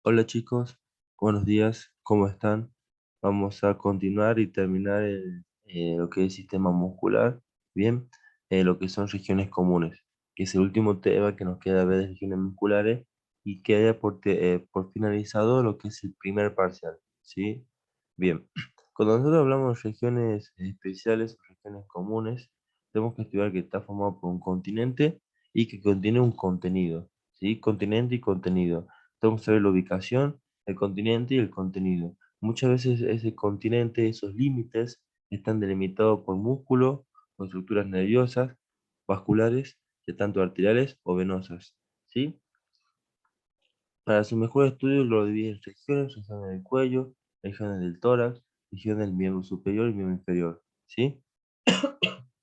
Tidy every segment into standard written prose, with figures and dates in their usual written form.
Hola chicos, buenos días, ¿cómo están? Vamos a continuar y terminar lo que es sistema muscular, bien, lo que son regiones comunes, que es el último tema que nos queda ver de regiones musculares y queda por finalizado lo que es el primer parcial, ¿sí? Bien, cuando nosotros hablamos de regiones especiales o regiones comunes, tenemos que estudiar que está formado por un continente y que contiene un contenido, ¿sí? Continente y contenido. Tenemos que saber la ubicación, el continente y el contenido. Muchas veces ese continente, esos límites, están delimitados por músculos o estructuras nerviosas, vasculares, ya tanto arteriales o venosas, ¿sí? Para su mejor estudio lo divide en regiones del cuello, regiones del tórax, regiones del miembro superior y miembro inferior, ¿sí?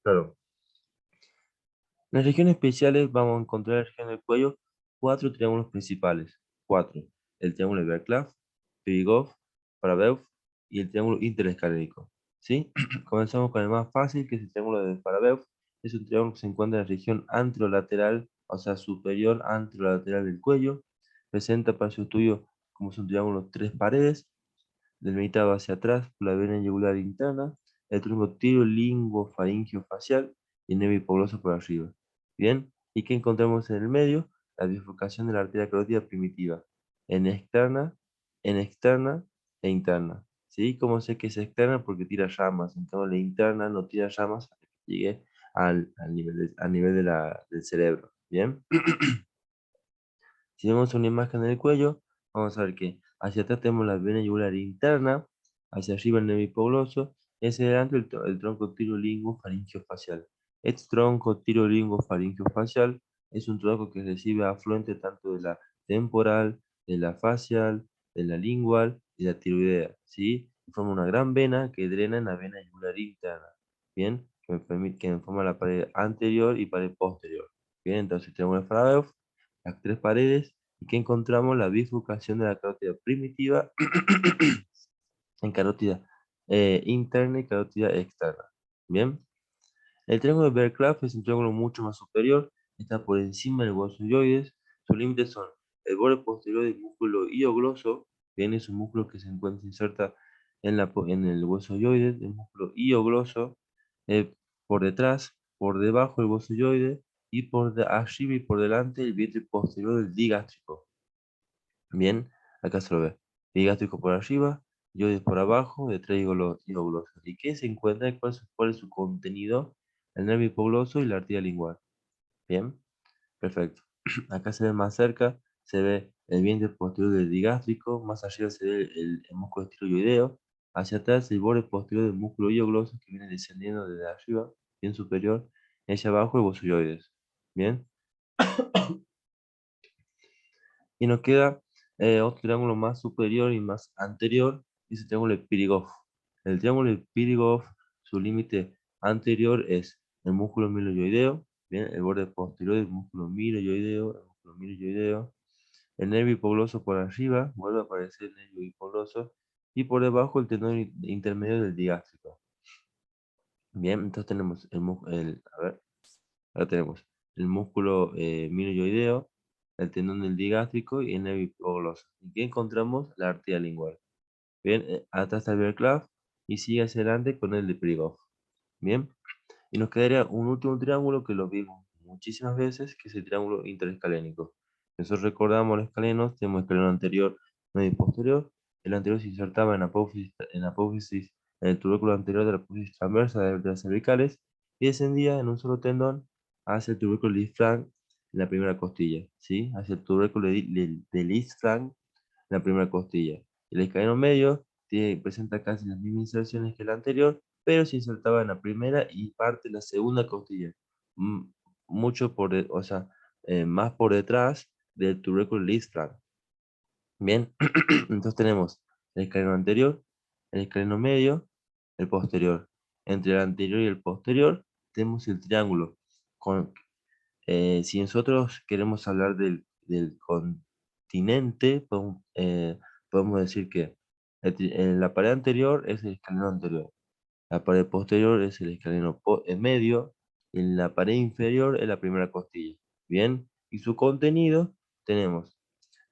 Claro. En las regiones especiales vamos a encontrar en la región del cuello cuatro triángulos principales. Cuatro. El triángulo de Berklaff, Pirigoff, Farabeuf y el triángulo interescalénico. ¿Sí? Comenzamos con el más fácil, que es el triángulo de Farabeuf. Es un triángulo que se encuentra en la región anterolateral, o sea, superior anterolateral del cuello. Presenta para su estudio como son triángulos tres paredes, delimitado hacia atrás por la vena yugular interna, el tronco tirolingofaringio facial y el nervio hipogloso por arriba. Bien, ¿y qué encontramos en el medio? La bifurcación de la arteria carótida primitiva, en externa, en externa e interna. ¿Sí? ¿Cómo sé que es externa? Porque tira llamas, en cambio la interna no tira llamas hasta que llegue al nivel del cerebro. Bien. Si vemos una imagen del cuello, vamos a ver que hacia atrás tenemos la vena yugular interna, hacia arriba el nervio hipogloso, y hacia adelante el tronco tirolingo-faringio-facial. Este tronco tirolingo-faringio-facial es un tronco que recibe afluente tanto de la temporal, de la facial, de la lingual y de la tiroidea, ¿sí? Y forma una gran vena que drena en la vena yugular interna, ¿bien? Que forma la pared anterior y pared posterior. Bien, entonces tenemos el Farabeuf, las tres paredes, y que encontramos la bifurcación de la carótida primitiva en carótida interna y carótida externa. Bien, el triángulo de Berggraf es un triángulo mucho más superior, está por encima del hueso ioides. Sus límites son el borde posterior del músculo iogloso, bien, es un músculo que se encuentra inserta en el hueso ioides, el músculo iogloso, eh, por detrás, por debajo del hueso ioides, y arriba y por delante el vientre posterior del digástrico. Bien, acá se lo ve. Digástrico por arriba, ioides por abajo, detrás hipogloso. ¿Y qué se encuentra? ¿Cuál es su contenido? El nervio hipogloso y la arteria lingual. Bien, perfecto. Acá se ve más cerca, se ve el vientre posterior del digástrico, más arriba se ve el músculo estiloideo, hacia atrás el borde posterior del músculo iogloso que viene descendiendo desde arriba, bien superior, y hacia abajo el bosoioides. Bien. Y nos queda otro triángulo más superior y más anterior, y es el triángulo de Pirigoff. El triángulo de Pirigoff, su límite anterior es el músculo miloyoideo, bien, el borde posterior del músculo miloyoideo, el nervio hipogloso por arriba, vuelve a aparecer el nervio hipogloso, y por debajo el tendón intermedio del digástrico. Bien, entonces tenemos a ver, ahora tenemos el músculo miloyoideo, el tendón del digástrico y el nervio hipogloso. ¿Y qué encontramos? La arteria lingual. Bien, atrás está el Berggraf y sigue hacia adelante con el de Prigoff. Bien, y nos quedaría un último triángulo que lo vimos muchísimas veces, que es el triángulo interescalénico. Nosotros recordamos los escalenos, tenemos escaleno anterior, medio y posterior. El anterior se insertaba en el tubérculo anterior de la apófisis transversa de las cervicales y descendía en un solo tendón hacia el tubérculo de Lisfranc en la primera costilla, ¿sí? Hacia el tubérculo de Lisfranc en la primera costilla. El escaleno medio presenta casi las mismas inserciones que el anterior, pero se insertaba en la primera y parte de la segunda costilla. Mm, Mucho o sea, más por detrás del tubérculo Lisfranc. Bien, entonces tenemos el escaleno anterior, el escaleno medio, el posterior. Entre el anterior y el posterior tenemos el triángulo. Con, si nosotros queremos hablar del continente, podemos decir que en la pared anterior es el escaleno anterior, la pared posterior es el escaleno medio, y en la pared inferior es la primera costilla. Bien, y su contenido tenemos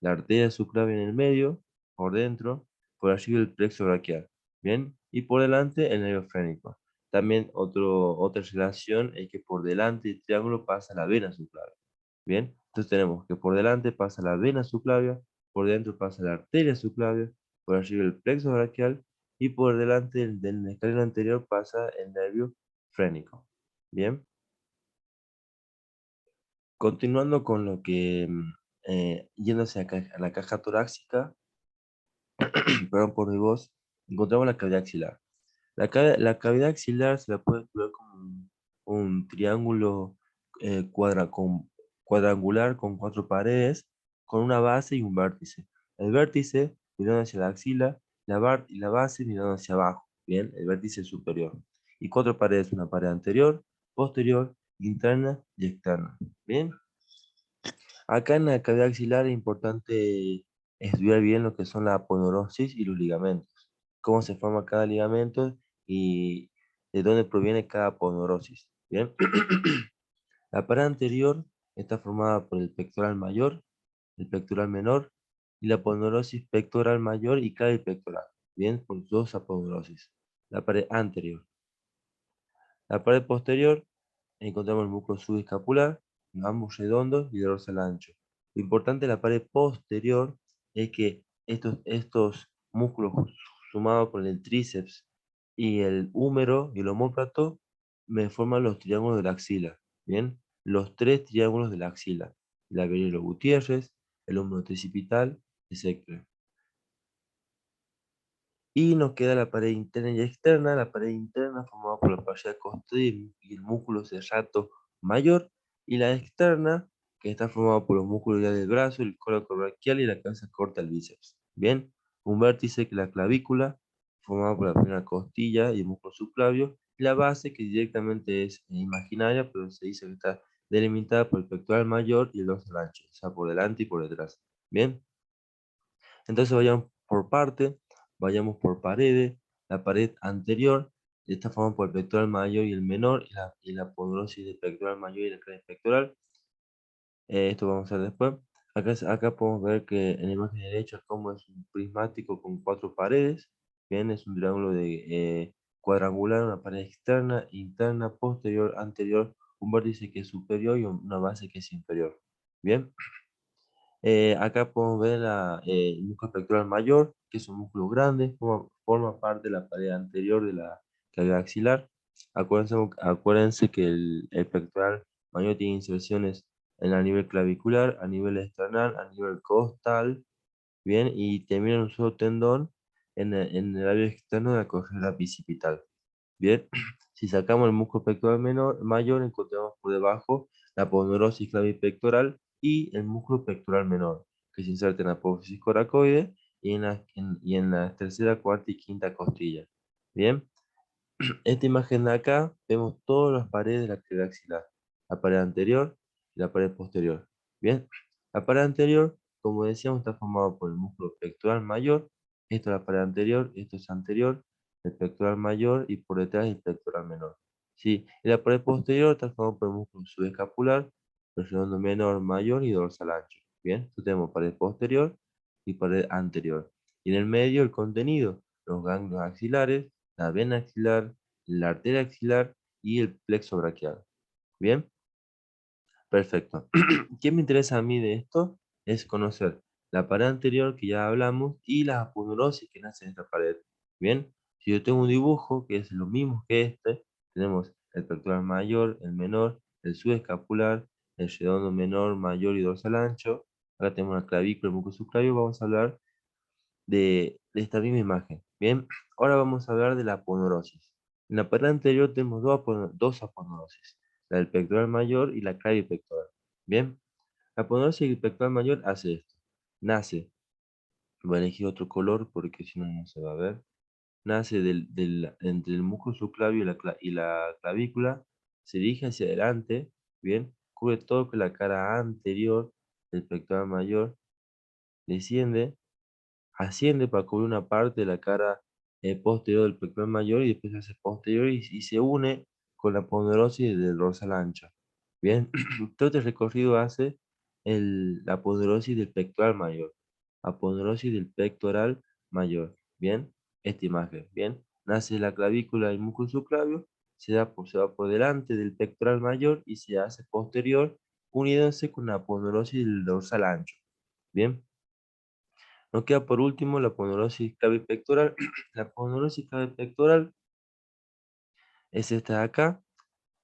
la arteria subclavia en el medio, por dentro, por arriba el plexo braquial, ¿bien? Y por delante el nervio frénico. También otra relación es que por delante del triángulo pasa la vena subclavia, ¿bien? Entonces tenemos que por delante pasa la vena subclavia, por dentro pasa la arteria subclavia, por arriba el plexo braquial y por delante del escaleno anterior pasa el nervio frénico, ¿bien? Continuando con lo que, yéndose a la caja torácica, perdón por mi voz, encontramos la cavidad axilar. La cavidad axilar se la puede estudiar como un triángulo cuadrangular con cuatro paredes, con una base y un vértice. El vértice mirando hacia la axila, y la base mirando hacia abajo, bien, el vértice superior. Y cuatro paredes, una pared anterior, posterior, interna y externa. Bien. Acá en la cavidad axilar es importante estudiar bien lo que son la aponeurosis y los ligamentos, cómo se forma cada ligamento y de dónde proviene cada aponeurosis. Bien, la pared anterior está formada por el pectoral mayor, el pectoral menor y la aponeurosis pectoral mayor y clavipectoral. Bien, por dos aponeurosis. La pared anterior. La pared posterior encontramos el músculo subescapular, ambos redondos y de dorsal ancho. Lo importante de la pared posterior es que estos músculos sumados con el tríceps y el húmero y el omóplato me forman los triángulos de la axila. Bien, los tres triángulos de la axila: el Abelino Gutiérrez, el húmero tricipital, etc. Y nos queda la pared interna y externa. La pared interna formada por la fascia costal y el músculo serrato mayor. Y la externa, que está formada por los músculos ya del brazo, el colágeno braquial y la cabeza corta del bíceps. Bien, un vértice que es la clavícula, formada por la primera costilla y el músculo subclavio. Y la base, que directamente es imaginaria, pero se dice que está delimitada por el pectoral mayor y el dorsal ancho, o sea, por delante y por detrás. Bien. Entonces vayamos por parte, vayamos por paredes. La pared anterior está formada por el pectoral mayor y el menor, y la aponeurosis del pectoral mayor y la cresta pectoral. Esto vamos a ver después. Acá podemos ver que en la imagen derecha como es un prismático con cuatro paredes. Bien, es un triángulo cuadrangular, una pared externa, interna, posterior, anterior, un vértice que es superior y una base que es inferior. Bien. Acá podemos ver el músculo pectoral mayor, que es un músculo grande, forma parte de la pared anterior de la cavidad axilar. Acuérdense que el pectoral mayor tiene inserciones a nivel clavicular, a nivel esternal, a nivel costal, bien, y termina en un solo tendón en el área externo de la correa bicipital. Bien, si sacamos el músculo pectoral mayor, encontramos por debajo la aponeurosis clavipectoral y el músculo pectoral menor, que se inserta en la apófisis coracoide y en la tercera, cuarta y quinta costilla. Bien, esta imagen de acá vemos todas las paredes de la cavidad axilar, la pared anterior y la pared posterior. Bien, la pared anterior, como decíamos, está formada por el músculo pectoral mayor. Esto es la pared anterior, esto es anterior, el pectoral mayor y por detrás el pectoral menor. ¿Sí? Y la pared posterior está formada por el músculo subescapular, el redondo menor, mayor y dorsal ancho. Bien, entonces tenemos pared posterior y pared anterior. Y en el medio el contenido, los ganglios axilares, la vena axilar, la arteria axilar y el plexo braquial. ¿Bien? Perfecto. ¿Qué me interesa a mí de esto? Es conocer la pared anterior que ya hablamos y las aponeurosis que nacen en esta pared. ¿Bien? Si yo tengo un dibujo que es lo mismo que este, tenemos el pectoral mayor, el menor, el subescapular, el redondo menor, mayor y dorsal ancho. Acá tenemos una clavícula, el músculo subclavio. Vamos a hablar de esta misma imagen. Bien, ahora vamos a hablar de la aponeurosis. En la pared anterior tenemos dos aponeurosis, la del pectoral mayor y la clavipectoral. Bien, la aponeurosis pectoral mayor hace esto. Nace, voy a elegir otro color porque si no, no se va a ver. Nace entre el músculo subclavio y la clavícula, se dirige hacia adelante, bien, cubre todo con la cara anterior del pectoral mayor, desciende, asciende para cubrir una parte de la cara posterior del pectoral mayor y después se hace posterior y se une con la ponerosis del dorsal ancho. Bien, todo este recorrido hace la aponeurositis del pectoral mayor. Aponeurositis del pectoral mayor. Bien, esta imagen. Bien, nace la clavícula del músculo subclavio, se va por delante del pectoral mayor y se hace posterior, uniéndose con la aponeurositis del dorsal ancho. Bien, nos queda por último la aponeurositis clavipectoral. La aponeurositis clavipectoral es esta de acá.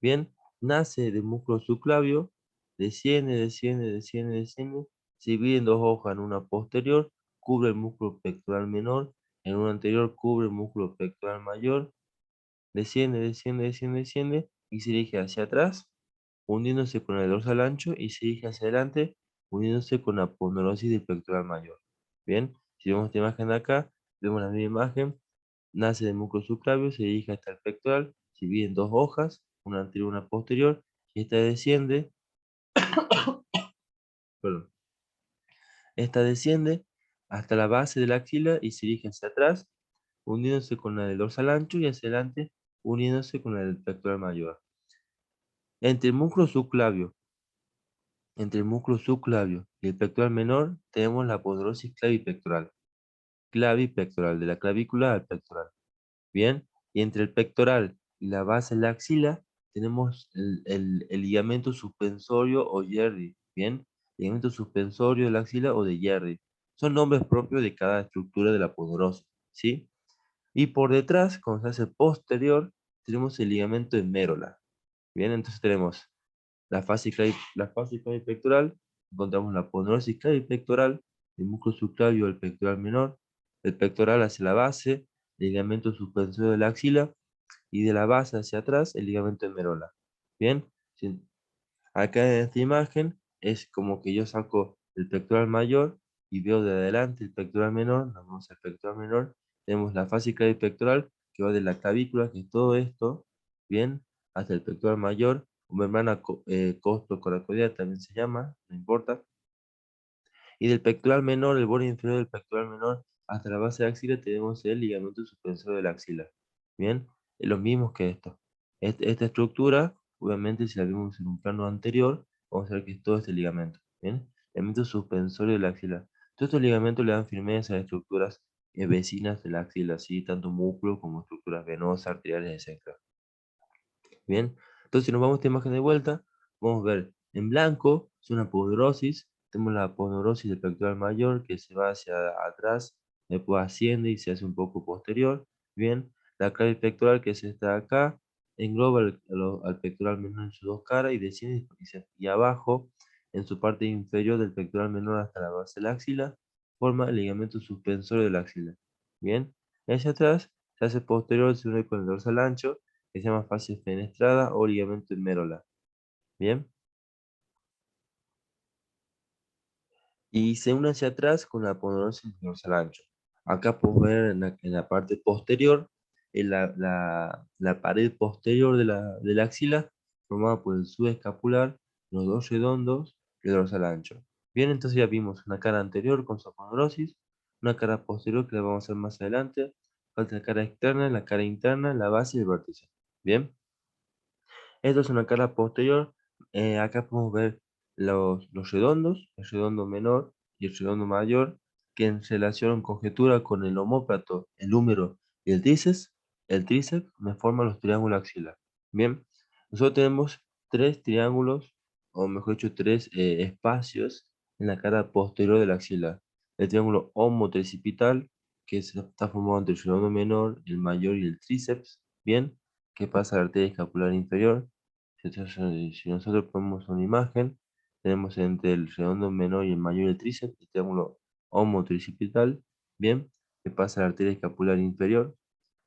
Bien, nace del músculo subclavio, desciende, desciende, desciende, desciende, se divide en dos hojas, en una posterior, cubre el músculo pectoral menor, en una anterior cubre el músculo pectoral mayor, desciende, desciende, desciende, desciende, y se dirige hacia atrás, hundiéndose con el dorsal ancho, y se dirige hacia adelante, uniéndose con la aponeurositis del pectoral mayor. Bien, si vemos esta imagen de acá, vemos la misma imagen, nace del músculo subclavio, se dirige hasta el pectoral, se divide en dos hojas, una anterior y una posterior, y esta desciende, perdón, esta desciende hasta la base de la axila y se dirige hacia atrás, uniéndose con la del dorsal ancho y hacia adelante, uniéndose con la del pectoral mayor. Entre el músculo subclavio, entre el músculo subclavio y el pectoral menor, tenemos la aponeurositis clavipectoral. Clavipectoral, de la clavícula al pectoral. Bien, y entre el pectoral y la base de la axila tenemos el ligamento suspensorio o Yerry. Bien, ligamento suspensorio de la axila o de Yerry. Son nombres propios de cada estructura de la aponeurose, ¿sí? Y por detrás, cuando se hace posterior, tenemos el ligamento de Mérola. Bien, entonces tenemos la fascia clavipectoral, encontramos la aponeurositis clavipectoral, el músculo subclavio del pectoral menor, el pectoral hacia la base, el ligamento suspensorio de la axila, y de la base hacia atrás el ligamento de Merola. Bien, acá en esta imagen es como que yo saco el pectoral mayor y veo de adelante el pectoral menor, nos vamos al pectoral menor, tenemos la fascia clavipectoral que va de la clavícula, que es todo esto, bien, hasta el pectoral mayor, o membrana costocoracoidea también se llama, no importa, y del pectoral menor, el borde inferior del pectoral menor, hasta la base de la axila tenemos el ligamento suspensorio de la axila. Bien, es lo mismo que esto. Esta estructura, obviamente, si la vimos en un plano anterior, vamos a ver que es todo este ligamento. Bien, ligamento suspensorio de la axila. Todos estos ligamentos le dan firmeza a las estructuras vecinas de la axila, ¿sí? Tanto músculos como estructuras venosas, arteriales, etc. Bien, entonces si nos vamos a esta imagen de vuelta, vamos a ver en blanco es una aponeurositis, tenemos la aponeurositis del pectoral mayor que se va hacia atrás, después asciende y se hace un poco posterior. Bien, la clave pectoral que es esta de acá, engloba al pectoral menor en sus dos caras y desciende y abajo, en su parte inferior del pectoral menor hasta la base de la axila, forma el ligamento suspensorio de la axila. Bien, hacia atrás se hace posterior, se une con el dorsal ancho que se llama fascia fenestrada o ligamento en mérola. Bien, y se une hacia atrás con la aponeurositis dorsal ancho. Acá podemos ver en la parte posterior, en la pared posterior de la axila, formada por el subescapular, los dos redondos y el dorsal ancho. Bien, entonces ya vimos una cara anterior con su aponeurositis, una cara posterior que la vamos a ver más adelante, falta la cara externa, la cara interna, la base y el vértice. Bien. Esto es una cara posterior. Acá podemos ver los redondos, el redondo menor y el redondo mayor, que en relación en conjetura con el omóplato, el húmero y el tríceps me forman los triángulos axilares. Bien, nosotros tenemos tres triángulos, o mejor dicho, tres espacios en la cara posterior de la axila. El triángulo homotricipital, que está formado entre el redondo menor, el mayor y el tríceps. Bien, que pasa a la arteria escapular inferior. Si nosotros ponemos una imagen, tenemos entre el redondo menor y el mayor el tríceps, el triángulo homotricipital, bien, que pasa a la arteria escapular inferior.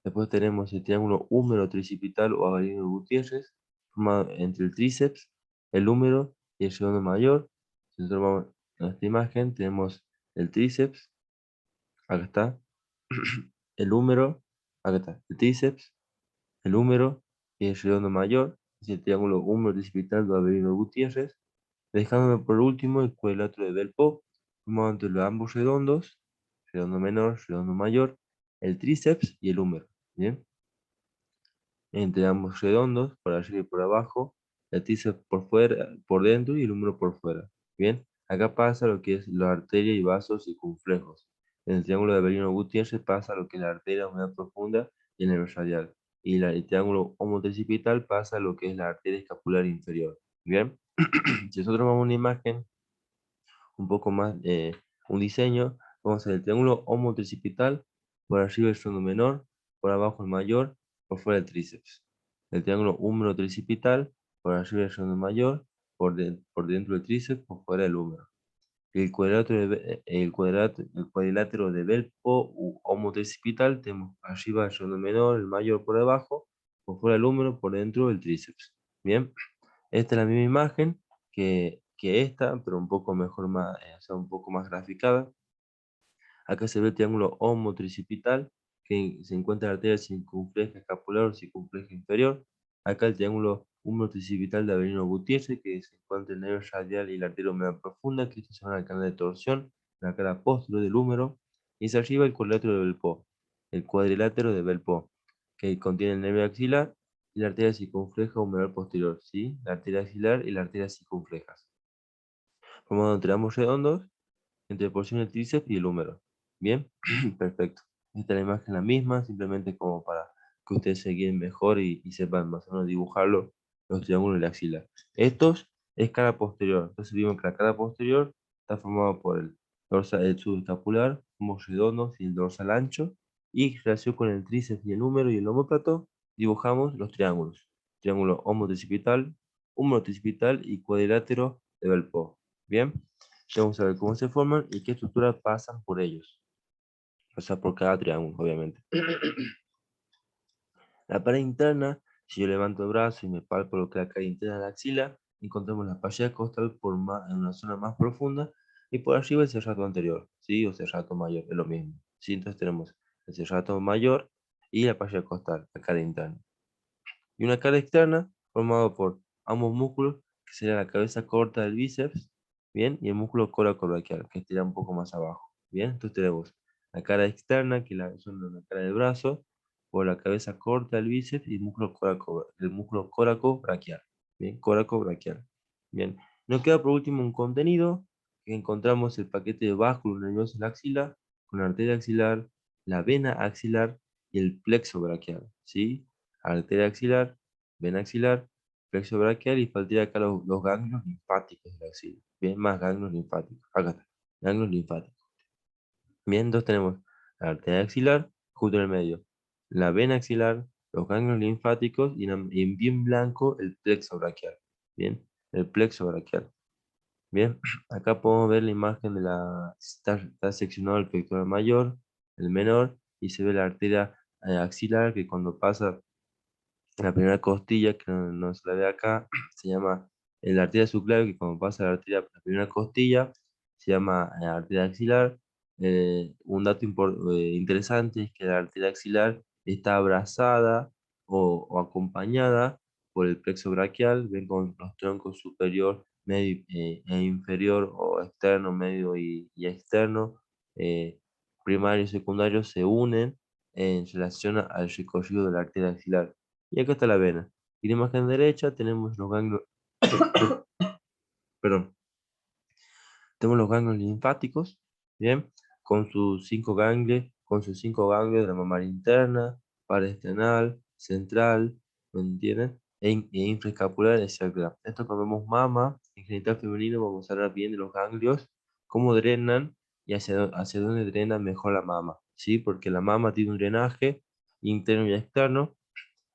Después tenemos el triángulo húmero tricipital o Avelino Gutiérrez, formado entre el tríceps, el húmero y el redondo mayor. Si nosotros vamos a esta imagen, tenemos el tríceps, acá está, el húmero, acá está, el tríceps, el húmero y el redondo mayor, es el triángulo húmero tricipital de Avelino Gutiérrez, dejándome por último el cuadrilátero de Delpo, formado entre los ambos redondos, redondo menor, redondo mayor, el tríceps y el húmero. ¿Bien? Entre ambos redondos, por arriba y por abajo, el tríceps por fuera, por dentro y el húmero por fuera. ¿Bien? Acá pasa lo que es la arteria y vasos circunflejos. En el triángulo de Avelino-Gutiérrez pasa lo que es la arteria humedad profunda y el nervio radial. Y el triángulo homotricipital pasa lo que es la arteria escapular inferior. Bien, si nosotros vamos a una imagen un poco más, un diseño, vamos a ver el triángulo homotricipital, por arriba el fondo menor, por abajo el mayor, por fuera el tríceps. El triángulo húmero tricipital, por arriba el fondo mayor, por dentro el tríceps, por fuera el húmero. El cuadrilátero de Belpo u homotricipital, tenemos arriba el fondo menor, el mayor por debajo, por fuera el húmero, por dentro el tríceps. Bien, esta es la misma imagen que esta, pero un poco mejor, o sea, un poco más graficada. Acá se ve el triángulo homotricipital, que se encuentra en la arteria circunfleja escapular o circunfleja inferior. Acá el triángulo húmero-tricipital de Avelino Gutiérrez, que se encuentra en el nervio radial y la arteria humedad profunda, que se llama el canal de torsión, la cara posterior del húmero. Y hacia arriba el cuadrilátero de Belpo, el cuadrilátero de Belpo, que contiene el nervio axilar y la arteria circunfleja humeral posterior, ¿sí? La arteria axilar y la arteria circunfleja. Formando entre ambos redondos entre porción del tríceps y el húmero. Bien, perfecto. Esta es la imagen la misma, simplemente como para que ustedes se guíen mejor y sepan más o menos dibujarlo, los triángulos de la axila. Estos es cara posterior, entonces vimos que la cara posterior está formada por el dorsal, el subescapular, ambos redondos y el dorsal ancho, y en relación con el tríceps y el húmero y el omóplato, dibujamos los triángulos. Triángulo homotricipital, húmero tricipital y cuadrilátero de Belpo. Bien. Vamos a ver cómo se forman y qué estructuras pasan por ellos. O sea, por cada triángulo, obviamente. La pared interna, si yo levanto el brazo y me palpo lo que es la calle interna de la axila, encontramos la fascia costal en una zona más profunda y por arriba el serrato anterior, ¿sí? O serrato mayor, es lo mismo. ¿Sí? Entonces tenemos el serrato mayor y la fascia costal, la cara interna. Y una cara externa formada por ambos músculos, que sería la cabeza corta del bíceps, ¿bien? Y el músculo coracobraquial, que estira un poco más abajo, ¿bien? Entonces tenemos la cara externa, que son la cara del brazo, por la cabeza corta del bíceps y el músculo coracobraquial, ¿bien? Coracobraquial, ¿bien? Nos queda por último un contenido, que encontramos el paquete de básculo nervioso de la axila, con la arteria axilar, la vena axilar y el plexo braquial, ¿sí? Arteria axilar, vena axilar, plexo braquial y faltaría acá los ganglios linfáticos de la axila. Bien, más ganglios linfáticos. Acá está, ganglios linfáticos. Bien, entonces tenemos la arteria axilar justo en el medio, la vena axilar, los ganglios linfáticos y en bien blanco el plexo braquial. Bien, el plexo braquial. Bien, acá podemos ver la imagen de está seccionado el pectoral mayor, el menor, y se ve la arteria axilar que cuando pasa la primera costilla, que no se la ve acá, se llama la arteria subclavia, que cuando pasa la primera costilla, se llama arteria axilar. Un dato interesante es que la arteria axilar está abrazada o acompañada por el plexo braquial, ven con los troncos superior, medio e inferior, o externo, medio y externo, primario y secundario, se unen en relación al recorrido de la arteria axilar. Y acá está la vena. Y en la imagen derecha tenemos los ganglios, perdón, tenemos los ganglios linfáticos, ¿bien? Con sus cinco ganglios de la mamaria interna, paresternal, central, ¿me entienden? E infraescapular, etc. Esto cuando vemos mama, en genital femenino, vamos a hablar bien de los ganglios, cómo drenan y hacia dónde drena mejor la mama, ¿sí? Porque la mama tiene un drenaje interno y externo.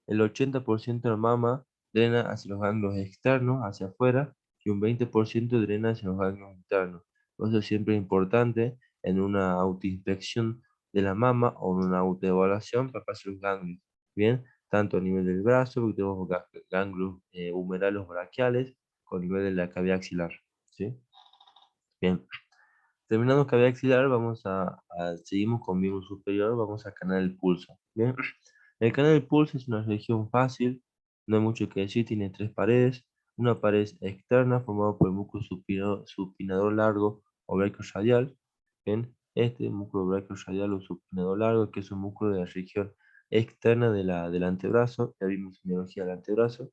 El 80% de la mama drena hacia los ganglios externos, hacia afuera, y un 20% drena hacia los ganglios internos. Por eso siempre es importante en una autoinspección de la mama o en una autoevaluación para pasar los ganglios. Bien, tanto a nivel del brazo, porque tenemos ganglios humerales braquiales, con nivel de la cavidad axilar. ¿Sí? Bien, terminando cavidad axilar, seguimos con miembro superior, vamos a canal del pulso. Bien, el canal del pulso es una región fácil, no hay mucho que decir, tiene tres paredes. Una pared externa formada por el músculo supinador largo o brachioradial. Bien, este músculo brachioradial o supinador largo, que es un músculo de la región externa del antebrazo, ya vimos en biología del antebrazo.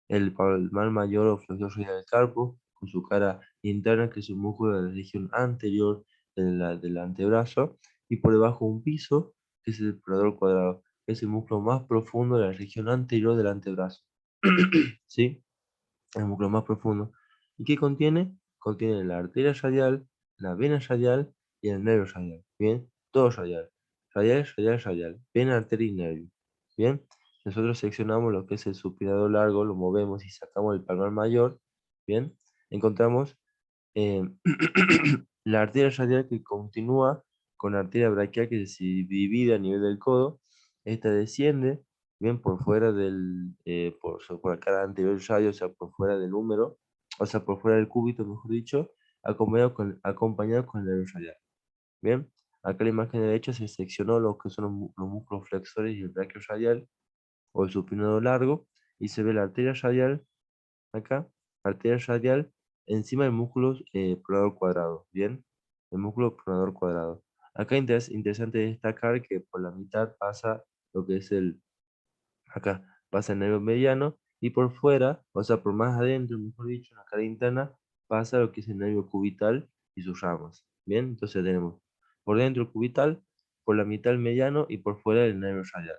El palmar mayor o flexor radial del carpo, con su cara interna, que es un músculo de la región anterior del antebrazo, y por debajo un piso, que es el pronador cuadrado, que es el músculo más profundo de la región anterior del antebrazo. ¿Sí? El músculo más profundo. ¿Y qué contiene? Contiene la arteria radial, la vena radial y el nervio radial. Bien, todo radial. Radial, radial, radial. Vena, arteria y nervio. Bien, nosotros seccionamos lo que es el supinador largo, lo movemos y sacamos el palmar mayor. Bien, encontramos eh, la arteria radial que continúa con la arteria braquial que se divide a nivel del codo. Esta desciende bien por fuera por la cara anterior del radio, o sea, por fuera del húmero, o sea, por fuera del cúbito, mejor dicho, acompañado con el nervio radial. Bien, acá en la imagen derecha se seccionó lo que son los músculos flexores y el braquio radial, o el supinado largo, y se ve la arteria radial acá, arteria radial, encima del músculo pronador cuadrado, ¿bien? El músculo pronador cuadrado. Acá interesante destacar que por la mitad pasa lo que es acá pasa el nervio mediano, y por fuera, o sea, por más adentro, mejor dicho, en la cara interna, pasa lo que es el nervio cubital y sus ramas, ¿bien? Entonces tenemos por dentro el cubital, por la mitad el mediano y por fuera el nervio radial.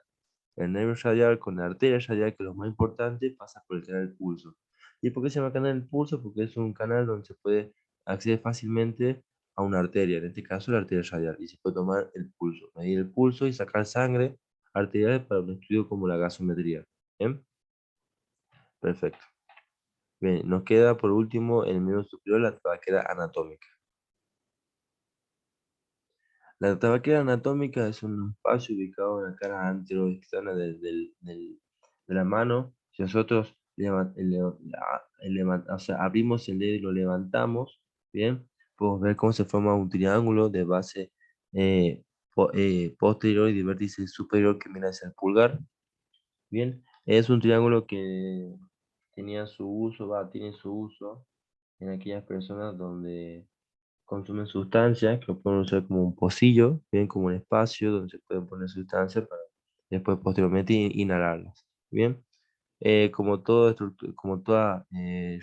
El nervio radial con la arteria radial, que es lo más importante, pasa por el canal del pulso. ¿Y por qué se llama canal del pulso? Porque es un canal donde se puede acceder fácilmente a una arteria, en este caso la arteria radial, y se puede tomar el pulso, medir el pulso y sacar sangre arterial para un estudio como la gasometría. ¿Bien? Perfecto. Bien, nos queda por último en el miembro superior la tabaquera anatómica. La tabaquera anatómica es un espacio ubicado en la cara anteroexterna de la mano. Si nosotros o sea, abrimos el dedo y lo levantamos, ¿bien? Podemos ver cómo se forma un triángulo de base posterior y de vértice superior que mira hacia el pulgar. Bien, es un triángulo que tiene su uso en aquellas personas donde consumen sustancias, que lo pueden usar como un pocillo, bien como un espacio donde se pueden poner sustancias para después posteriormente inhalarlas. Bien, como toda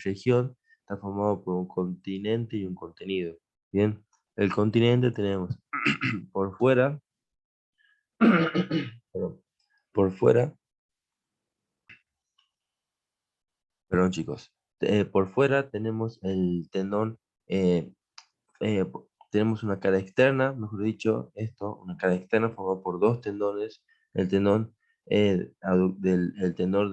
región, está formado por un continente y un contenido. Bien, el continente tenemos por fuera, perdón, por fuera, perdón chicos, por fuera tenemos el tendón eh, tenemos una cara externa, mejor dicho, una cara externa formada por dos tendones, el tendón el tendón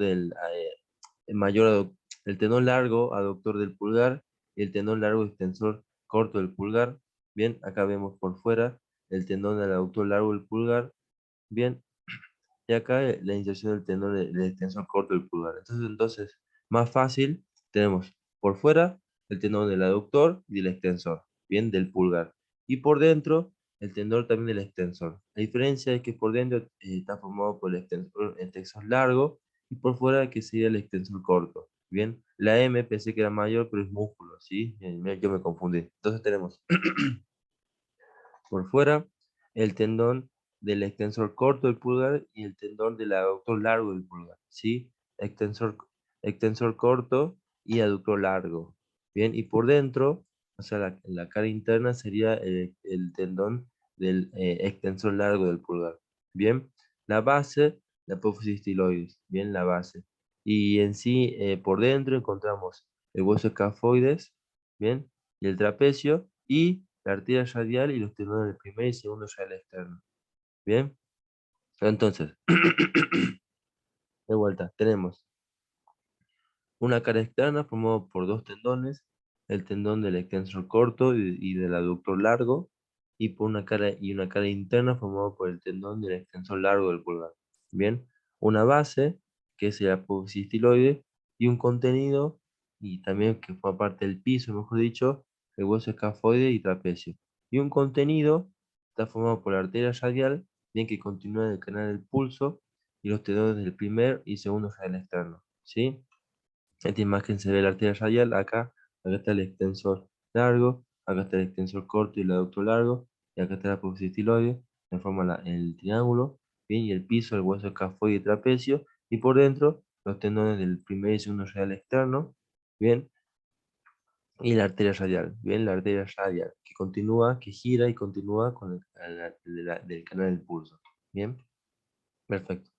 mayor, el tendón largo aductor del pulgar y el tendón largo extensor corto del pulgar. Bien, acá vemos por fuera el tendón del aductor largo del pulgar. Bien, y acá la inserción del tendón del extensor corto del pulgar. Entonces, más fácil, tenemos por fuera el tendón del aductor y del extensor, bien, del pulgar. Y por dentro, el tendón también del extensor. La diferencia es que por dentro está formado por el extensor largo y por fuera que sería el extensor corto. Bien, la M pensé que era mayor, pero es músculo, ¿sí? Mira, yo me confundí. Entonces tenemos por fuera, el tendón del extensor corto del pulgar y el tendón del aductor largo del pulgar, ¿sí? Extensor, extensor corto y aductor largo. Bien, y por dentro, o sea, la cara interna sería el tendón del extensor largo del pulgar. Bien, la base, la apófisis estiloides, bien, la base. Y en sí, por dentro encontramos el hueso escafoides, bien, y el trapecio, y la arteria radial y los tendones del primer y segundo radial externo. Bien, entonces, de vuelta, tenemos una cara externa formada por dos tendones, el tendón del extensor corto y del aductor largo, y por una cara interna formada por el tendón del extensor largo del pulgar. Bien, una base, que es el apófisis estiloide, y un contenido, y también que forma parte del piso, mejor dicho, el hueso escafoide y trapecio. Y un contenido está formado por la arteria radial, bien que continúa en el canal del pulso, y los tendones del primer y segundo radial externo. ¿Sí? En esta imagen se ve la arteria radial, acá está el extensor largo, acá está el extensor corto y el aductor largo, y acá está la apófisis estiloide, que forma el triángulo, bien, y el piso, el hueso escafoide y trapecio, y por dentro los tendones del primer y segundo radial externo, bien, Y la arteria radial, bien, la arteria radial, que continúa, que gira y continúa con del canal del pulso. Bien, perfecto.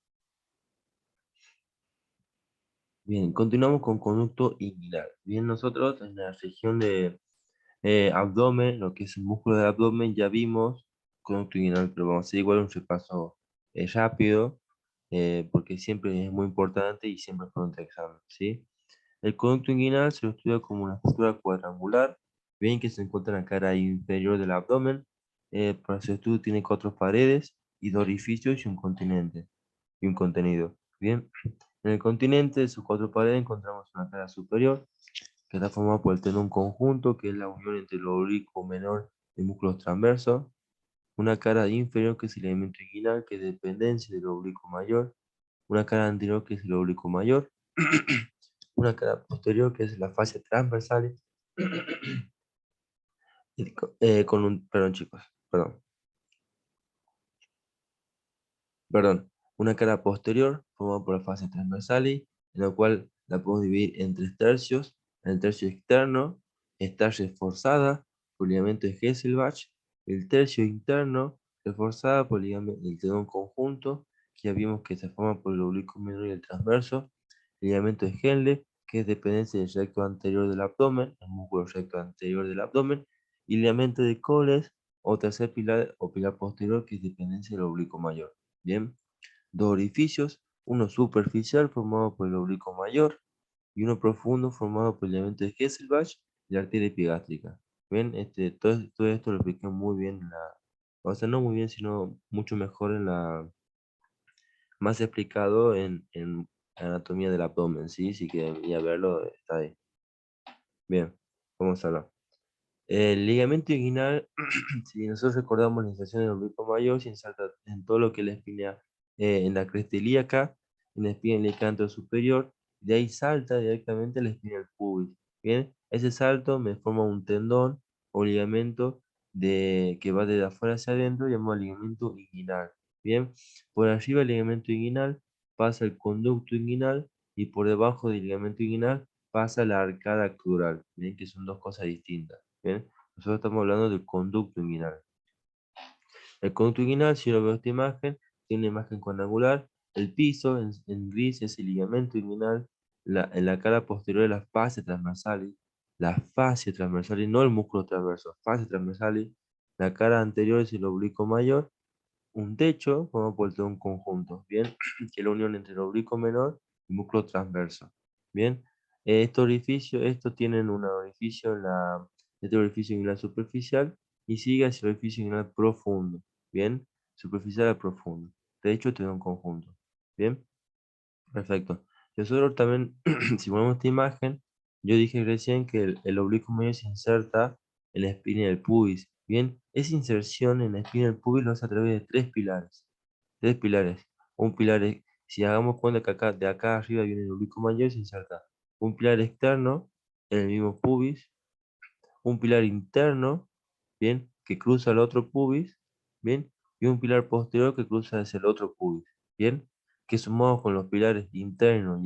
Bien, continuamos con conducto inguinal. Bien, nosotros en la región de abdomen, lo que es el músculo del abdomen, ya vimos conducto inguinal, pero vamos a hacer igual un repaso rápido, porque siempre es muy importante y siempre es un examen, ¿sí? El conducto inguinal se lo estudia como una estructura cuadrangular, bien que se encuentra en la cara inferior del abdomen. Para su estudio tiene cuatro paredes y dos orificios y un continente y un contenido. Bien, en el continente de sus cuatro paredes encontramos una cara superior que está formada por el tendón conjunto, que es la unión entre el oblicuo menor y músculos transversos. Una cara inferior, que es el ligamento inguinal, que es dependencia del oblicuo mayor. Una cara anterior, que es el oblicuo mayor. Una cara posterior, que es la fascia transversal. Con un, perdón chicos, perdón. Una cara posterior formada por la fascia transversal, en la cual la podemos dividir en tres tercios. El tercio externo está reforzada por el ligamento de Hesselbach. El tercio interno reforzada por el ligamento del tendón conjunto, que ya vimos que se forma por el oblicuo menor y el transverso. El ligamento de Henle, que es dependencia del recto anterior del abdomen, el músculo recto anterior del abdomen. Y el ligamento de Coles, o tercer pilar o pilar posterior, que es dependencia del oblicuo mayor. Bien, dos orificios, uno superficial formado por el oblicuo mayor y uno profundo formado por el ligamento de Hesselbach y la arteria epigástrica. Bien, todo esto lo expliqué muy bien en la, o sea, no muy bien, sino mucho mejor en la, más explicado en anatomía del abdomen, ¿sí? Si quieren ir a verlo, está ahí. Bien, vamos a hablar. El ligamento inguinal, si nosotros recordamos la inserción del oblicuo mayor, se inserta en todo lo que es la espina, en la cresta ilíaca, en la espina ilíaca superior, de ahí salta directamente a la espina del pubis. Bien, ese salto me forma un tendón o ligamento que va de afuera hacia adentro, llamado ligamento inguinal. Bien, por arriba del ligamento inguinal pasa el conducto inguinal y por debajo del ligamento inguinal pasa la arcada crural. Bien, que son dos cosas distintas. Bien, nosotros estamos hablando del conducto inguinal. El conducto inguinal, si lo veo esta imagen, tiene una imagen cuadrangular. El piso en gris es el ligamento inguinal. En la cara posterior de la fascia transversal. La fascia transversal, no el músculo transverso, fascia transversal. La cara anterior es el oblicuo mayor. Un techo, como por todo un conjunto. Bien, que es la unión entre el oblicuo menor y el músculo transverso. Bien, estos tienen un orificio este orificio inguinal superficial y sigue hacia el orificio inguinal profundo. Bien, superficial a profundo. De hecho, tiene un conjunto. Bien, perfecto. Nosotros también, si ponemos esta imagen, yo dije recién que el oblicuo medio se inserta en la espina del pubis. Bien, esa inserción en la espina del pubis lo hace a través de tres pilares. Tres pilares. Un pilar, si hagamos cuenta que acá, de acá arriba viene el oblicuo mayor, se inserta un pilar externo en el mismo pubis, un pilar interno, bien, que cruza el otro pubis, bien, y un pilar posterior que cruza hacia el otro pubis, bien, que sumados con los pilares interno,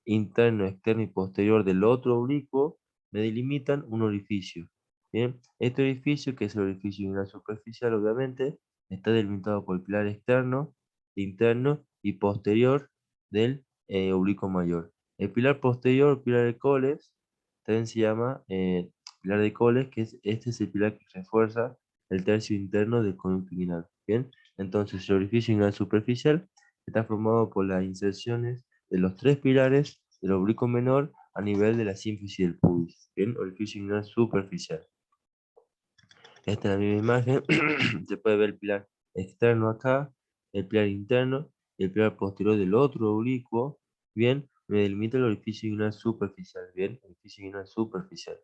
externo y posterior del otro oblicuo, me delimitan un orificio, bien. Este orificio, que es el orificio inguinal superficial, obviamente, está delimitado por el pilar externo, interno y posterior del oblicuo mayor. El pilar posterior, pilar de Coles, también se llama pilar de Coles, este es el pilar que refuerza el tercio interno del conducto inguinal. Bien, entonces el orificio inguinal superficial está formado por las inserciones de los tres pilares del oblicuo menor a nivel de la sínfisis del pubis. Bien, orificio inguinal superficial. Esta es la misma imagen. Se puede ver el pilar externo acá, el pilar interno y el pilar posterior del otro oblicuo. Bien, me delimita el orificio inguinal superficial. Bien, orificio inguinal superficial.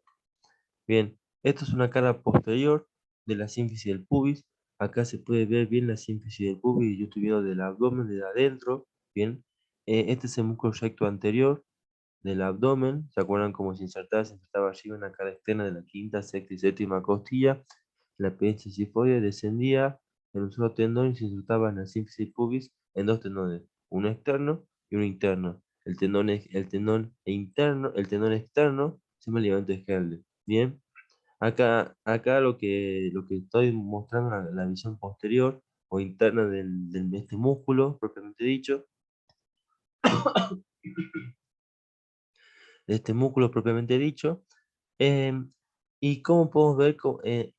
Bien, esto es una cara posterior de la sínfisis del pubis. Acá se puede ver bien la sínfisis del pubis. Yo estoy viendo del abdomen, de adentro. Bien, este es el músculo recto anterior del abdomen. ¿Se acuerdan cómo se insertaba arriba en la cara externa de la quinta, sexta y séptima costilla? La apéndice cifoide descendía en un solo tendón y se insertaba en la sínfisis pubis en dos tendones, uno externo y uno interno. El tendón externo se llama ligamento de Henle. Bien, acá lo que estoy mostrando es la visión posterior o interna de este músculo, propiamente dicho, de este músculo propiamente dicho. Em, y como podemos ver,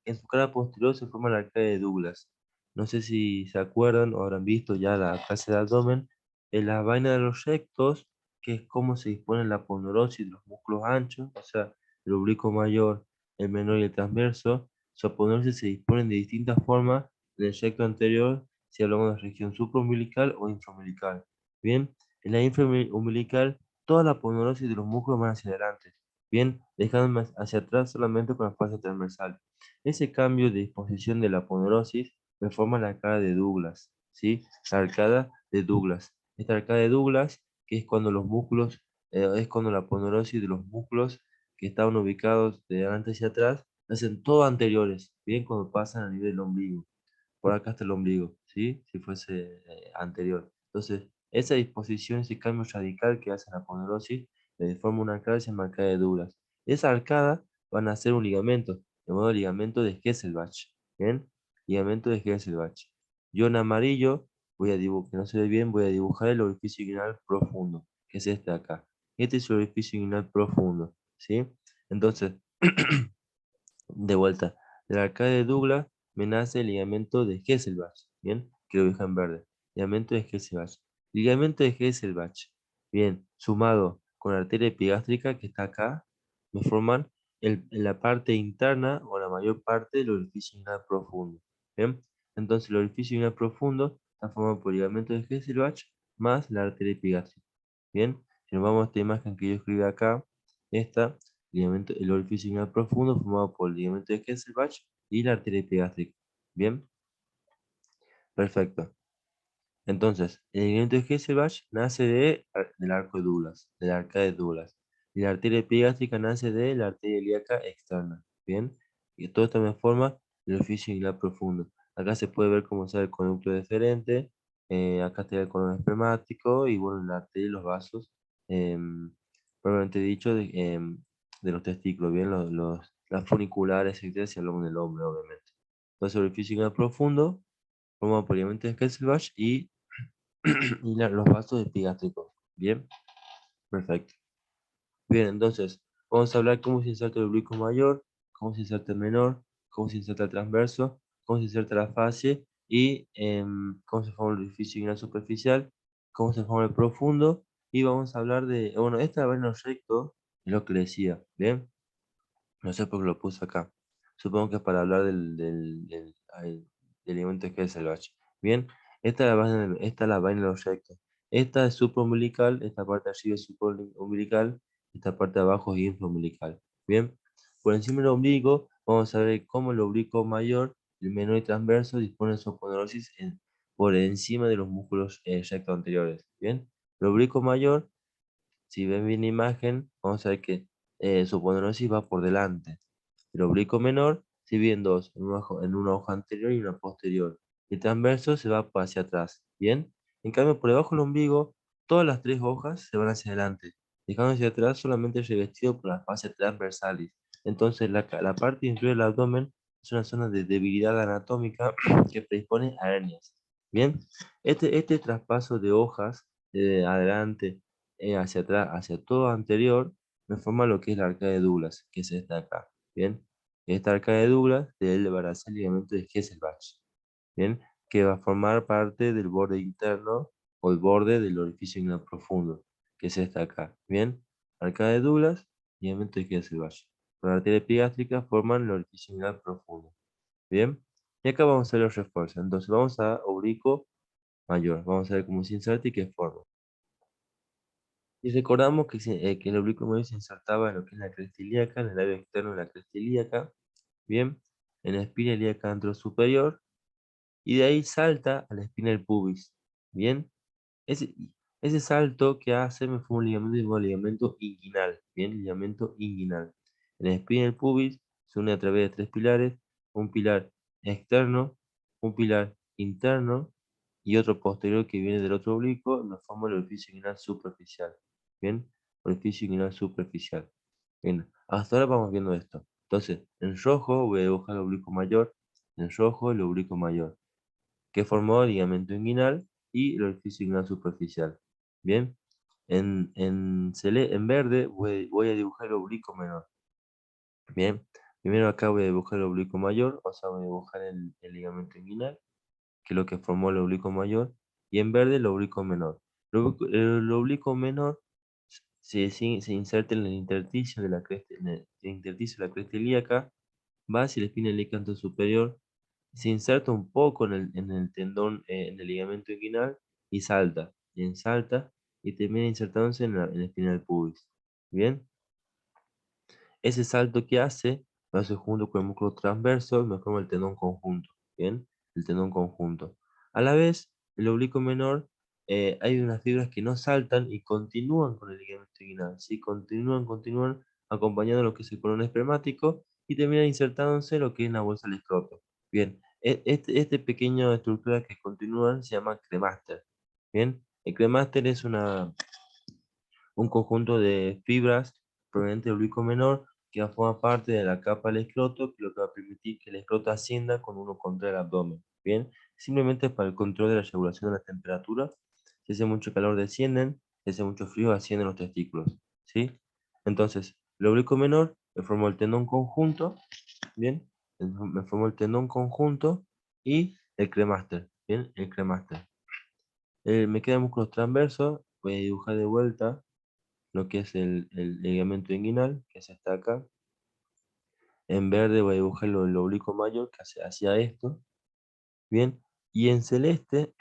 en su cara posterior se forma la arcada de Douglas. No sé si se acuerdan o habrán visto ya la clase de abdomen. En la vaina de los rectos, que es cómo se dispone la aponeurosis de los músculos anchos, o sea, el oblicuo mayor, el menor y el transverso. Su aponeurosis se disponen de distintas formas en el recto anterior, si hablamos de región supraumbilical o infraumbilical. Bien, en la infraumbilical, toda la aponeurosis de los músculos van hacia adelante. Bien, dejando hacia atrás solamente con la fascia transversal. Ese cambio de disposición de la aponeurosis me forma la arcada de Douglas, ¿sí? La arcada de Douglas. Esta arcada de Douglas, que es cuando los músculos, es cuando la aponeurosis de los músculos que estaban ubicados de adelante hacia atrás, hacen todo anteriores, bien, cuando pasan a nivel del ombligo. Por acá está el ombligo, ¿sí? Si fuese anterior. Entonces, esa disposición, ese cambio radical que hace la aponeurosis, le deforma una arcada y se llama arcada de Douglas. Esa arcada van a ser un ligamento, de modo ligamento de Hesselbach, ¿bien? Ligamento de Hesselbach. Yo en amarillo, voy a dibujar, que no se ve bien, voy a dibujar el orificio inguinal profundo, que es este de acá. Este es el orificio inguinal profundo, ¿sí? Entonces, de vuelta, de la arcada de Douglas me nace el ligamento de Hesselbach, ¿bien? Que lo dije en verde. Ligamento de Hesselbach. Ligamento de Hesselbach, bien, sumado con la arteria epigástrica que está acá, me forman la parte interna o la mayor parte del orificio inguinal profundo, ¿bien? Entonces el orificio inguinal profundo está formado por el ligamento de Hesselbach más la arteria epigástrica, ¿bien? Si nos vamos a esta imagen que yo escribí acá, esta, el orificio inguinal profundo formado por el ligamento de Hesselbach y la arteria epigástrica. Bien, perfecto. Entonces, el ligamento de Hesselbach nace del arco de Douglas, de la arcada de Douglas. Y la arteria epigástrica nace de la arteria ilíaca externa. Bien, y todo esto me forma el orificio inguinal profundo. Acá se puede ver cómo sale el conducto deferente, acá está el cordón espermático y bueno, la arteria y los vasos, probablemente dicho, de los testículos, bien, las funiculares, etcétera, si hablamos del hombre, obviamente. Entonces, el orificio inguinal profundo formado por ligamento de Hesselbach y los vasos epigástricos. Bien, perfecto. Bien, entonces, vamos a hablar cómo se inserta el oblicuo mayor, cómo se inserta el menor, cómo se inserta el transverso, cómo se inserta la fascie y cómo se forma el orificio inguinal superficial, cómo se forma el profundo. Y vamos a hablar de, bueno, esta vena recto es lo que le decía, ¿bien? No sé por qué lo puse acá. Supongo que es para hablar del ligamento que es el bache. Bien, esta es la vaina de los rectos. Esta es supraumbilical, esta parte de arriba es supraumbilical, esta parte de abajo es infraumbilical. Bien, por encima del ombligo vamos a ver cómo el oblicuo mayor, el menor y transverso disponen su aponeurosis por encima de los músculos rectos anteriores. Bien, el oblicuo mayor, si ven bien la imagen, vamos a ver que su ponerosis va por delante. El oblicuo menor se divide en dos, en una hoja anterior y una posterior. El transverso se va hacia atrás, ¿bien? En cambio, por debajo del ombligo, todas las tres hojas se van hacia adelante, dejando hacia atrás solamente revestido por las fases transversales. Entonces, la parte inferior del abdomen es una zona de debilidad anatómica que predispone a hernias. Bien, este traspaso de hojas de adelante hacia atrás, hacia todo anterior, me forma lo que es la arcada de Douglas, que es esta de acá. Bien, esta arcada de Douglas de él va a ser el ligamento de Hesselbach, bien, que va a formar parte del borde interno o el borde del orificio inguinal profundo, que es esta de acá. Bien, arcada de Douglas, ligamento de Hesselbach. Con la arteria epigástrica forman el orificio inguinal profundo. Bien, y acá vamos a ver los refuerzos. Entonces vamos a oblicuo mayor. Vamos a ver cómo se inserta y qué forma. Y recordamos que el oblicuo medio se insertaba en lo que es la cresta ilíaca, en el labio externo de la cresta ilíaca, bien, en la espina ilíaca anterosuperior, y de ahí salta a la espina del pubis, bien. Ese, ese salto que hace me forma un ligamento llamado ligamento inguinal, bien, ligamento inguinal. En la espina del pubis se une a través de tres pilares, un pilar externo, un pilar interno y otro posterior que viene del otro oblicuo, nos forma el orificio inguinal superficial. Bien, orificio inguinal superficial. Bien, hasta ahora vamos viendo esto. Entonces, en rojo voy a dibujar el oblicuo mayor, en rojo el oblicuo mayor, que formó el ligamento inguinal y el orificio inguinal superficial. Bien, en verde voy a dibujar el oblicuo menor. Bien, primero acá voy a dibujar el oblicuo mayor, o sea, voy a dibujar el ligamento inguinal, que es lo que formó el oblicuo mayor, y en verde el oblicuo menor. El oblicuo menor se inserta en el intersticio de la cresta, en el intersticio de la cresta ilíaca, va hacia la espina del canto superior, se inserta un poco en el tendón, en el ligamento inguinal, y salta, y termina insertándose en la espina del pubis. Bien, ese salto que hace, lo hace junto con el músculo transverso, me forma el tendón conjunto. Bien, el tendón conjunto. A la vez, el oblicuo menor, hay unas fibras que no saltan y continúan con el ligamento inguinal, ¿sí? Continúan acompañando lo que es el colon espermático y termina insertándose lo que es la bolsa del escroto. Bien, este pequeño estructura que continúan se llama cremaster. Bien, el cremaster es un conjunto de fibras provenientes del oblicuo menor que forma parte de la capa del escroto, que lo que va a permitir que el escroto ascienda cuando uno contrae el abdomen. Bien, simplemente para el control de la regulación de la temperatura. Si hace mucho calor descienden, si hace mucho frío ascienden los testículos. ¿Sí? Entonces, el oblicuo menor me formó el tendón conjunto, bien, me formó el tendón conjunto y el cremaster, bien, el cremaster. Me quedan músculos transversos, voy a dibujar de vuelta lo que es el ligamento inguinal, que es hasta acá. En verde voy a dibujar el oblicuo mayor, que hacia esto. Bien. Y en celeste,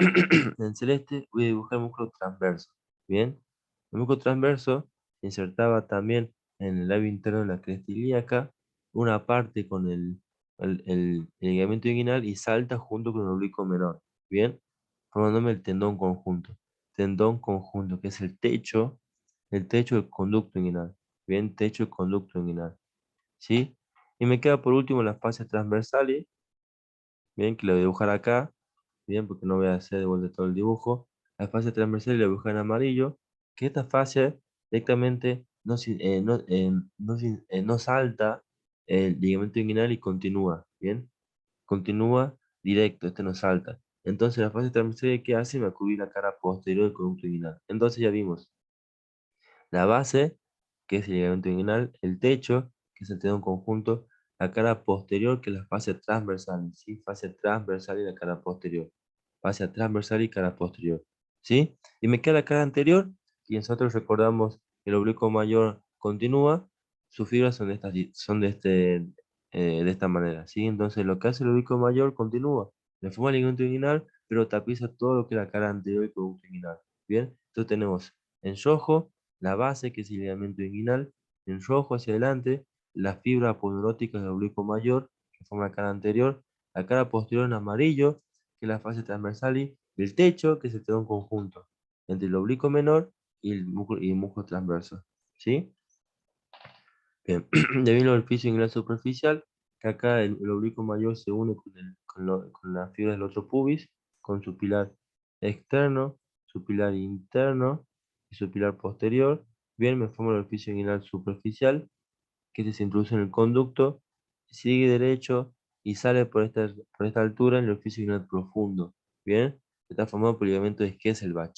en celeste voy a dibujar el músculo transverso. Bien. El músculo transverso se insertaba también en el labio interno de la cresta ilíaca, una parte con el ligamento inguinal y salta junto con el oblicuo menor. Bien. Formándome el tendón conjunto. Tendón conjunto, que es el techo del conducto inguinal. Bien, techo del conducto inguinal. ¿Sí? Y me queda por último las fascias transversales. Bien, que lo voy a dibujar acá. Bien, porque no voy a hacer de vuelta todo el dibujo. La fascia transversal la voy a dibujar en amarillo. Que esta fascia directamente no salta el ligamento inguinal y continúa. Bien, continúa directo, este no salta. Entonces la fascia transversal que hace me va a cubrir la cara posterior del conducto inguinal. Entonces ya vimos la base, que es el ligamento inguinal, el techo, que es el tendón conjunto, la cara posterior, que es la fascia transversal, ¿sí? Fascia transversal y la cara posterior. Fascia transversal y cara posterior, ¿sí? Y me queda la cara anterior, y nosotros recordamos que el oblicuo mayor continúa, sus fibras son de esta manera, ¿sí? Entonces lo que hace el oblicuo mayor continúa, le forma el ligamento inguinal, pero tapiza todo lo que es la cara anterior y conducto inguinal, ¿bien? Entonces tenemos en rojo la base, que es el ligamento inguinal, en rojo hacia adelante, la fibra aponeurótica del oblicuo mayor, que forma la cara anterior, la cara posterior en amarillo, que es la fase transversal, y el techo, que es el tendón conjunto, entre el oblicuo menor y el músculo transverso. ¿Sí? Bien. De ahí el orificio inguinal superficial, que acá el oblicuo mayor se une con la fibra del otro pubis, con su pilar externo, su pilar interno y su pilar posterior. Bien, me forma el orificio inguinal superficial, que este se introduce en el conducto, sigue derecho y sale por esta altura en el orificio inguinal profundo. Bien, está formado por el ligamento de Kesselbach,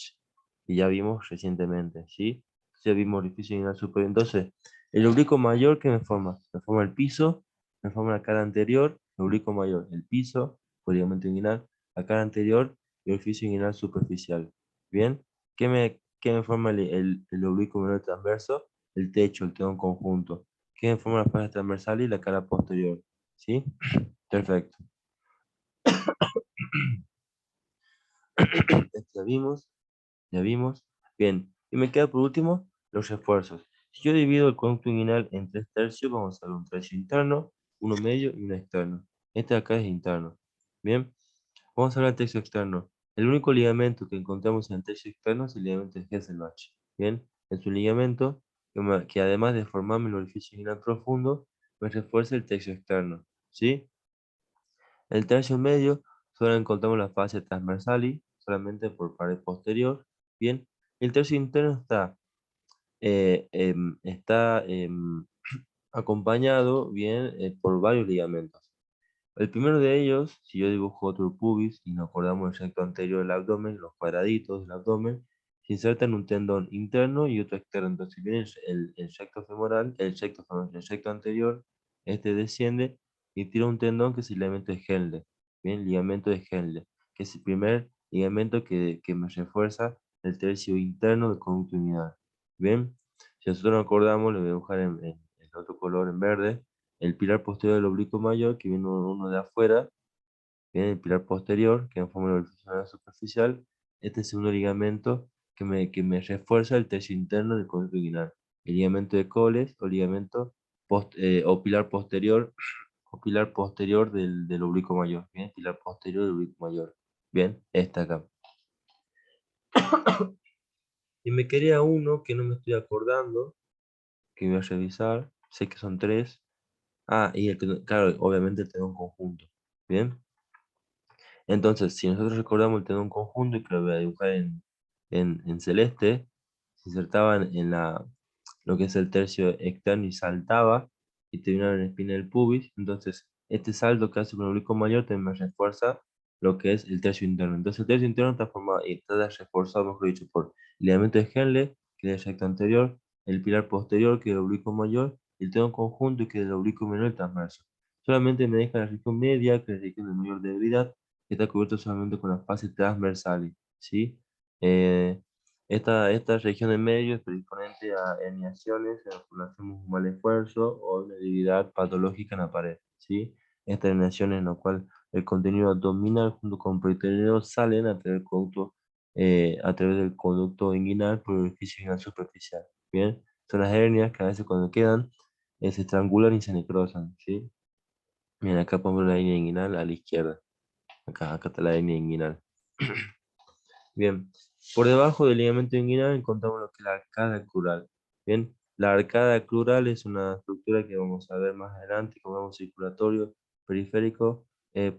y ya vimos recientemente, ¿sí? Ya vimos orificio inguinal superior. Entonces, el oblicuo mayor, ¿qué me forma el piso, me forma la cara anterior, el oblicuo mayor, el piso, por el ligamento inguinal, la cara anterior y el orificio inguinal superficial. Bien, qué me forma el oblicuo menor transverso? El techo, el tendón conjunto, que me forma la fascia transversal y la cara posterior. ¿Sí? Perfecto. Ya vimos, ya vimos. Bien, y me queda por último los refuerzos. Si yo divido el conducto inguinal en 3/3, vamos a ver un tercio interno, uno medio y uno externo. Este de acá es interno. Bien, vamos a hablar del tercio externo. El único ligamento que encontramos en el tercio externo es el ligamento de Hesselbach. Bien, es un ligamento que además de formarme el orificio inguinal profundo, me refuerza el tercio externo. ¿Sí? El tercio medio solo encontramos la fascia transversal solamente por pared posterior. Bien, el tercio interno está acompañado bien por varios ligamentos. El primero de ellos, si yo dibujo otro pubis y nos acordamos del recto anterior del abdomen, los cuadraditos del abdomen, se insertan un tendón interno y otro externo. Entonces viene el recto femoral, el recto anterior, este desciende y tira un tendón que es el ligamento de Henle. Bien, ligamento de Henle, que es el primer ligamento que me refuerza el tercio interno del conducto inguinal. Bien, si nosotros nos acordamos, lo voy a dibujar en otro color, en verde, el pilar posterior del oblicuo mayor, que viene uno de afuera, viene el pilar posterior, que en forma de orificio superficial. Este segundo ligamento que me refuerza el tercio interno del conducto inguinal. El ligamento de Coles o ligamento o pilar posterior del oblicuo mayor. Bien, pilar posterior del oblicuo mayor. Bien, esta acá. Y me quería uno que no me estoy acordando, que voy a revisar. Sé que son tres. Ah, y claro, obviamente el tendón conjunto. Bien. Entonces, si nosotros recordamos el tendón conjunto, y que lo voy a dibujar en celeste, se insertaba lo que es el tercio externo y saltaba y terminaba en la espina del pubis. Entonces, este salto que hace con el oblicuo mayor también me refuerza lo que es el tercio interno. Entonces, el tercio interno está formado y está reforzado, mejor dicho, por el ligamento de Henle, que es el recto anterior, el pilar posterior, que es el oblicuo mayor, y el tendón conjunto, que es el oblicuo menor y transverso. Solamente me deja la región media, que es la región de mayor debilidad, que está cubierto solamente con las fases transversales, ¿sí? Eh, esta región de medio es predisponente a herniaciones, a formación un mal esfuerzo o una debilidad patológica en la pared, ¿sí? Estas herniaciones en las cuales el contenido abdominal junto con peritoneio salen a través del conducto inguinal por el orificio inguinal superficial, ¿bien? Son las hernias que a veces cuando quedan se estrangulan y se necrosan, ¿sí? Miren, acá pongo la línea inguinal a la izquierda. Acá está la hernia inguinal. Bien, por debajo del ligamento inguinal encontramos lo que es la arcada crural. Bien, la arcada crural es una estructura que vamos a ver más adelante, como vemos circulatorio periférico,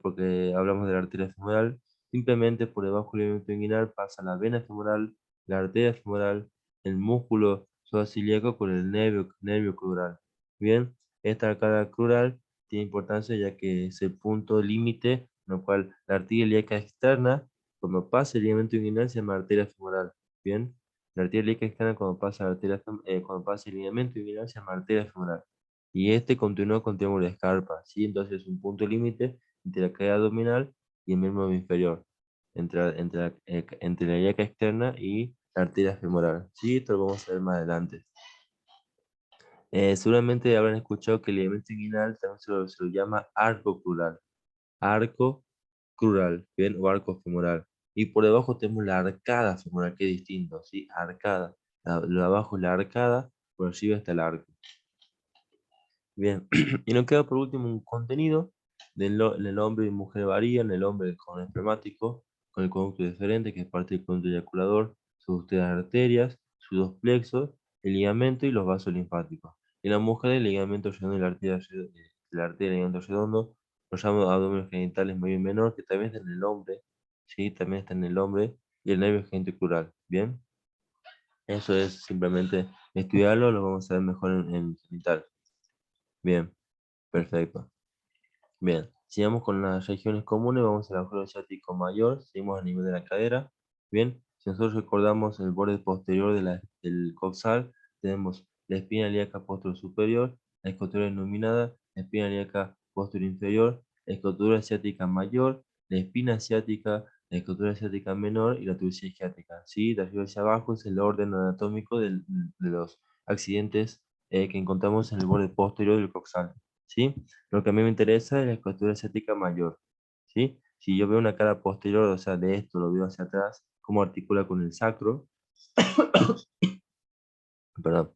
porque hablamos de la arteria femoral. Simplemente por debajo del ligamento inguinal pasa la vena femoral, la arteria femoral, el músculo suacilíaco con el nervio crural. Bien, esta arcada crural tiene importancia ya que es el punto límite en el cual la arteria ilíaca externa cuando pasa el ligamento inguinal se llama arteria femoral. Bien, la arteria ilíaca externa cuando pasa el ligamento inguinal se llama arteria femoral. Y este continúa con triángulo de Scarpa, ¿sí? Entonces es un punto límite entre la caída abdominal y el miembro inferior, entre la ilíaca externa y la arteria femoral. ¿Sí? Esto lo vamos a ver más adelante. Seguramente habrán escuchado que el ligamento inguinal también se lo llama arco crural. Arco crural, ¿bien? O arco femoral. Y por debajo tenemos la arcada femoral, que es distinto, ¿sí? Arcada. Lo de abajo es la arcada, por arriba está el arco. Bien, y nos queda por último un contenido. En el hombre y mujer varían, el hombre con espermático, con el conducto deferente, que es parte del conducto eyaculador, sus tres arterias, sus dos plexos, el ligamento y los vasos linfáticos. En la mujer el ligamento redondo y la arteria del ligamento redondo, los llamamos abdomen genitales mayor y menor, que también está en el hombre, ¿sí? También está en el hombre, y el nervio genicular, ¿bien? Eso es simplemente estudiarlo, lo vamos a ver mejor en genital. Bien, perfecto. Bien, sigamos con las regiones comunes, vamos al agujero ciático mayor, seguimos a nivel de la cadera. Bien, si nosotros recordamos el borde posterior del coxal, tenemos la espina ilíaca posterior superior, la escotura denominada, la espina ilíaca posterior inferior, la escotura ciática mayor, la espina ciática, la escotura ciática menor y la tubería isquiática. ¿Sí? De arriba hacia abajo es el orden anatómico de los accidentes que encontramos en el borde posterior del coxal. ¿Sí? Lo que a mí me interesa es la escultura asiática mayor, ¿sí? Si yo veo una cara posterior, o sea, de esto lo veo hacia atrás, cómo articula con el sacro, perdón,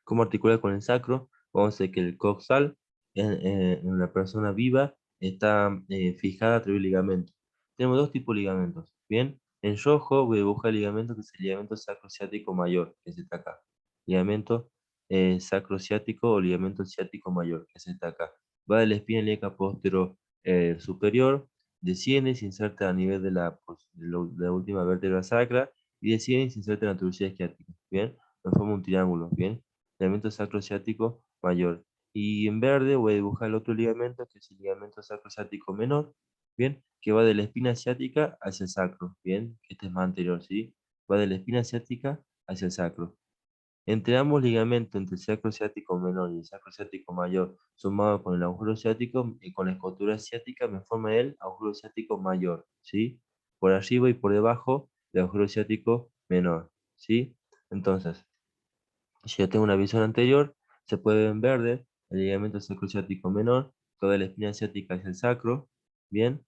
cómo articula con el sacro, vamos a ver que el coxal en una persona viva está fijada a través del ligamento. Tenemos dos tipos de ligamentos, ¿bien? En rojo voy a dibujar el ligamento que es el ligamento sacrociático mayor, que es este acá. Ligamento sacrociático o ligamento ciático mayor, que es este acá. Va de la espina ilíaca posterior superior, desciende y se inserta a nivel de la última vértebra sacra y desciende y se inserta en la tubería isquiática, ¿bien? Nos forma un triángulo, ¿bien? Ligamento sacrociático mayor. Y en verde voy a dibujar el otro ligamento, que es el ligamento sacrociático menor, ¿bien? Que va de la espina ciática hacia el sacro, ¿bien? Este es más anterior, ¿sí? Va de la espina ciática hacia el sacro. Entre ambos ligamentos, entre el sacro ciático menor y el sacro ciático mayor, sumado con el agujero ciático y con la escotura ciática, me forma el agujero ciático mayor, ¿sí? Por arriba y por debajo del agujero ciático menor, ¿sí? Entonces, si yo tengo una visión anterior, se puede ver en verde el ligamento sacrociático menor, toda la espina ciática hacia el sacro, ¿bien?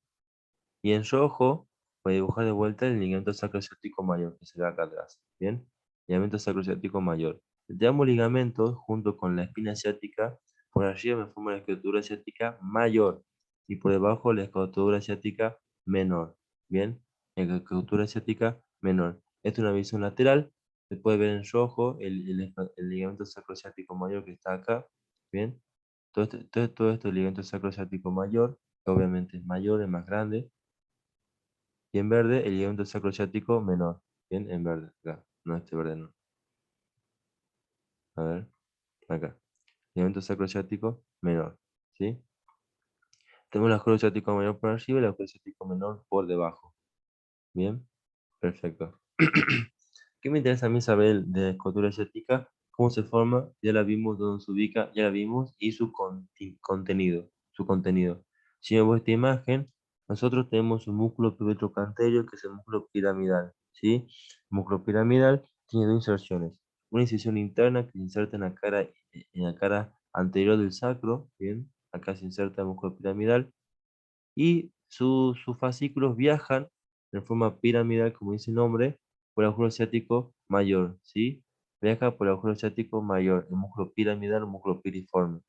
Y en rojo voy a dibujar de vuelta el ligamento sacrociático mayor, que se ve acá atrás, ¿bien? Ligamento sacrociático mayor. Entre ambos ligamentos, junto con la espina ciática, por arriba me forma la escrotura ciática mayor y por debajo la escrotura ciática menor, ¿bien? La escrotura ciática menor. Esta es una visión lateral. Se puede ver en rojo el ligamento sacrociático mayor que está acá, ¿bien? Todo esto es el ligamento sacrociático mayor, que obviamente es mayor, es más grande. Y en verde, el ligamento sacrociático menor. Bien, en verde, acá. No, este verde no. A ver, acá. Ligamento sacrociático menor. ¿Sí? Tenemos el agujero ciático mayor por arriba y el agujero ciático menor por debajo. Bien, perfecto. ¿Qué me interesa a mí saber de la escultura ciática? ¿Cómo se forma? Ya la vimos, dónde se ubica, ya la vimos, y su contenido. Su contenido. Si vemos esta imagen, nosotros tenemos un músculo pivotrocanterio que es el músculo piramidal. ¿Sí? El músculo piramidal tiene dos inserciones. Una inserción interna que se inserta en la cara anterior del sacro. Bien, acá se inserta el músculo piramidal y sus fascículos viajan en forma piramidal, como dice el nombre, por el agujero ciático mayor, ¿sí? Viaja por el agujero ciático mayor, el músculo piramidal, el músculo piriforme.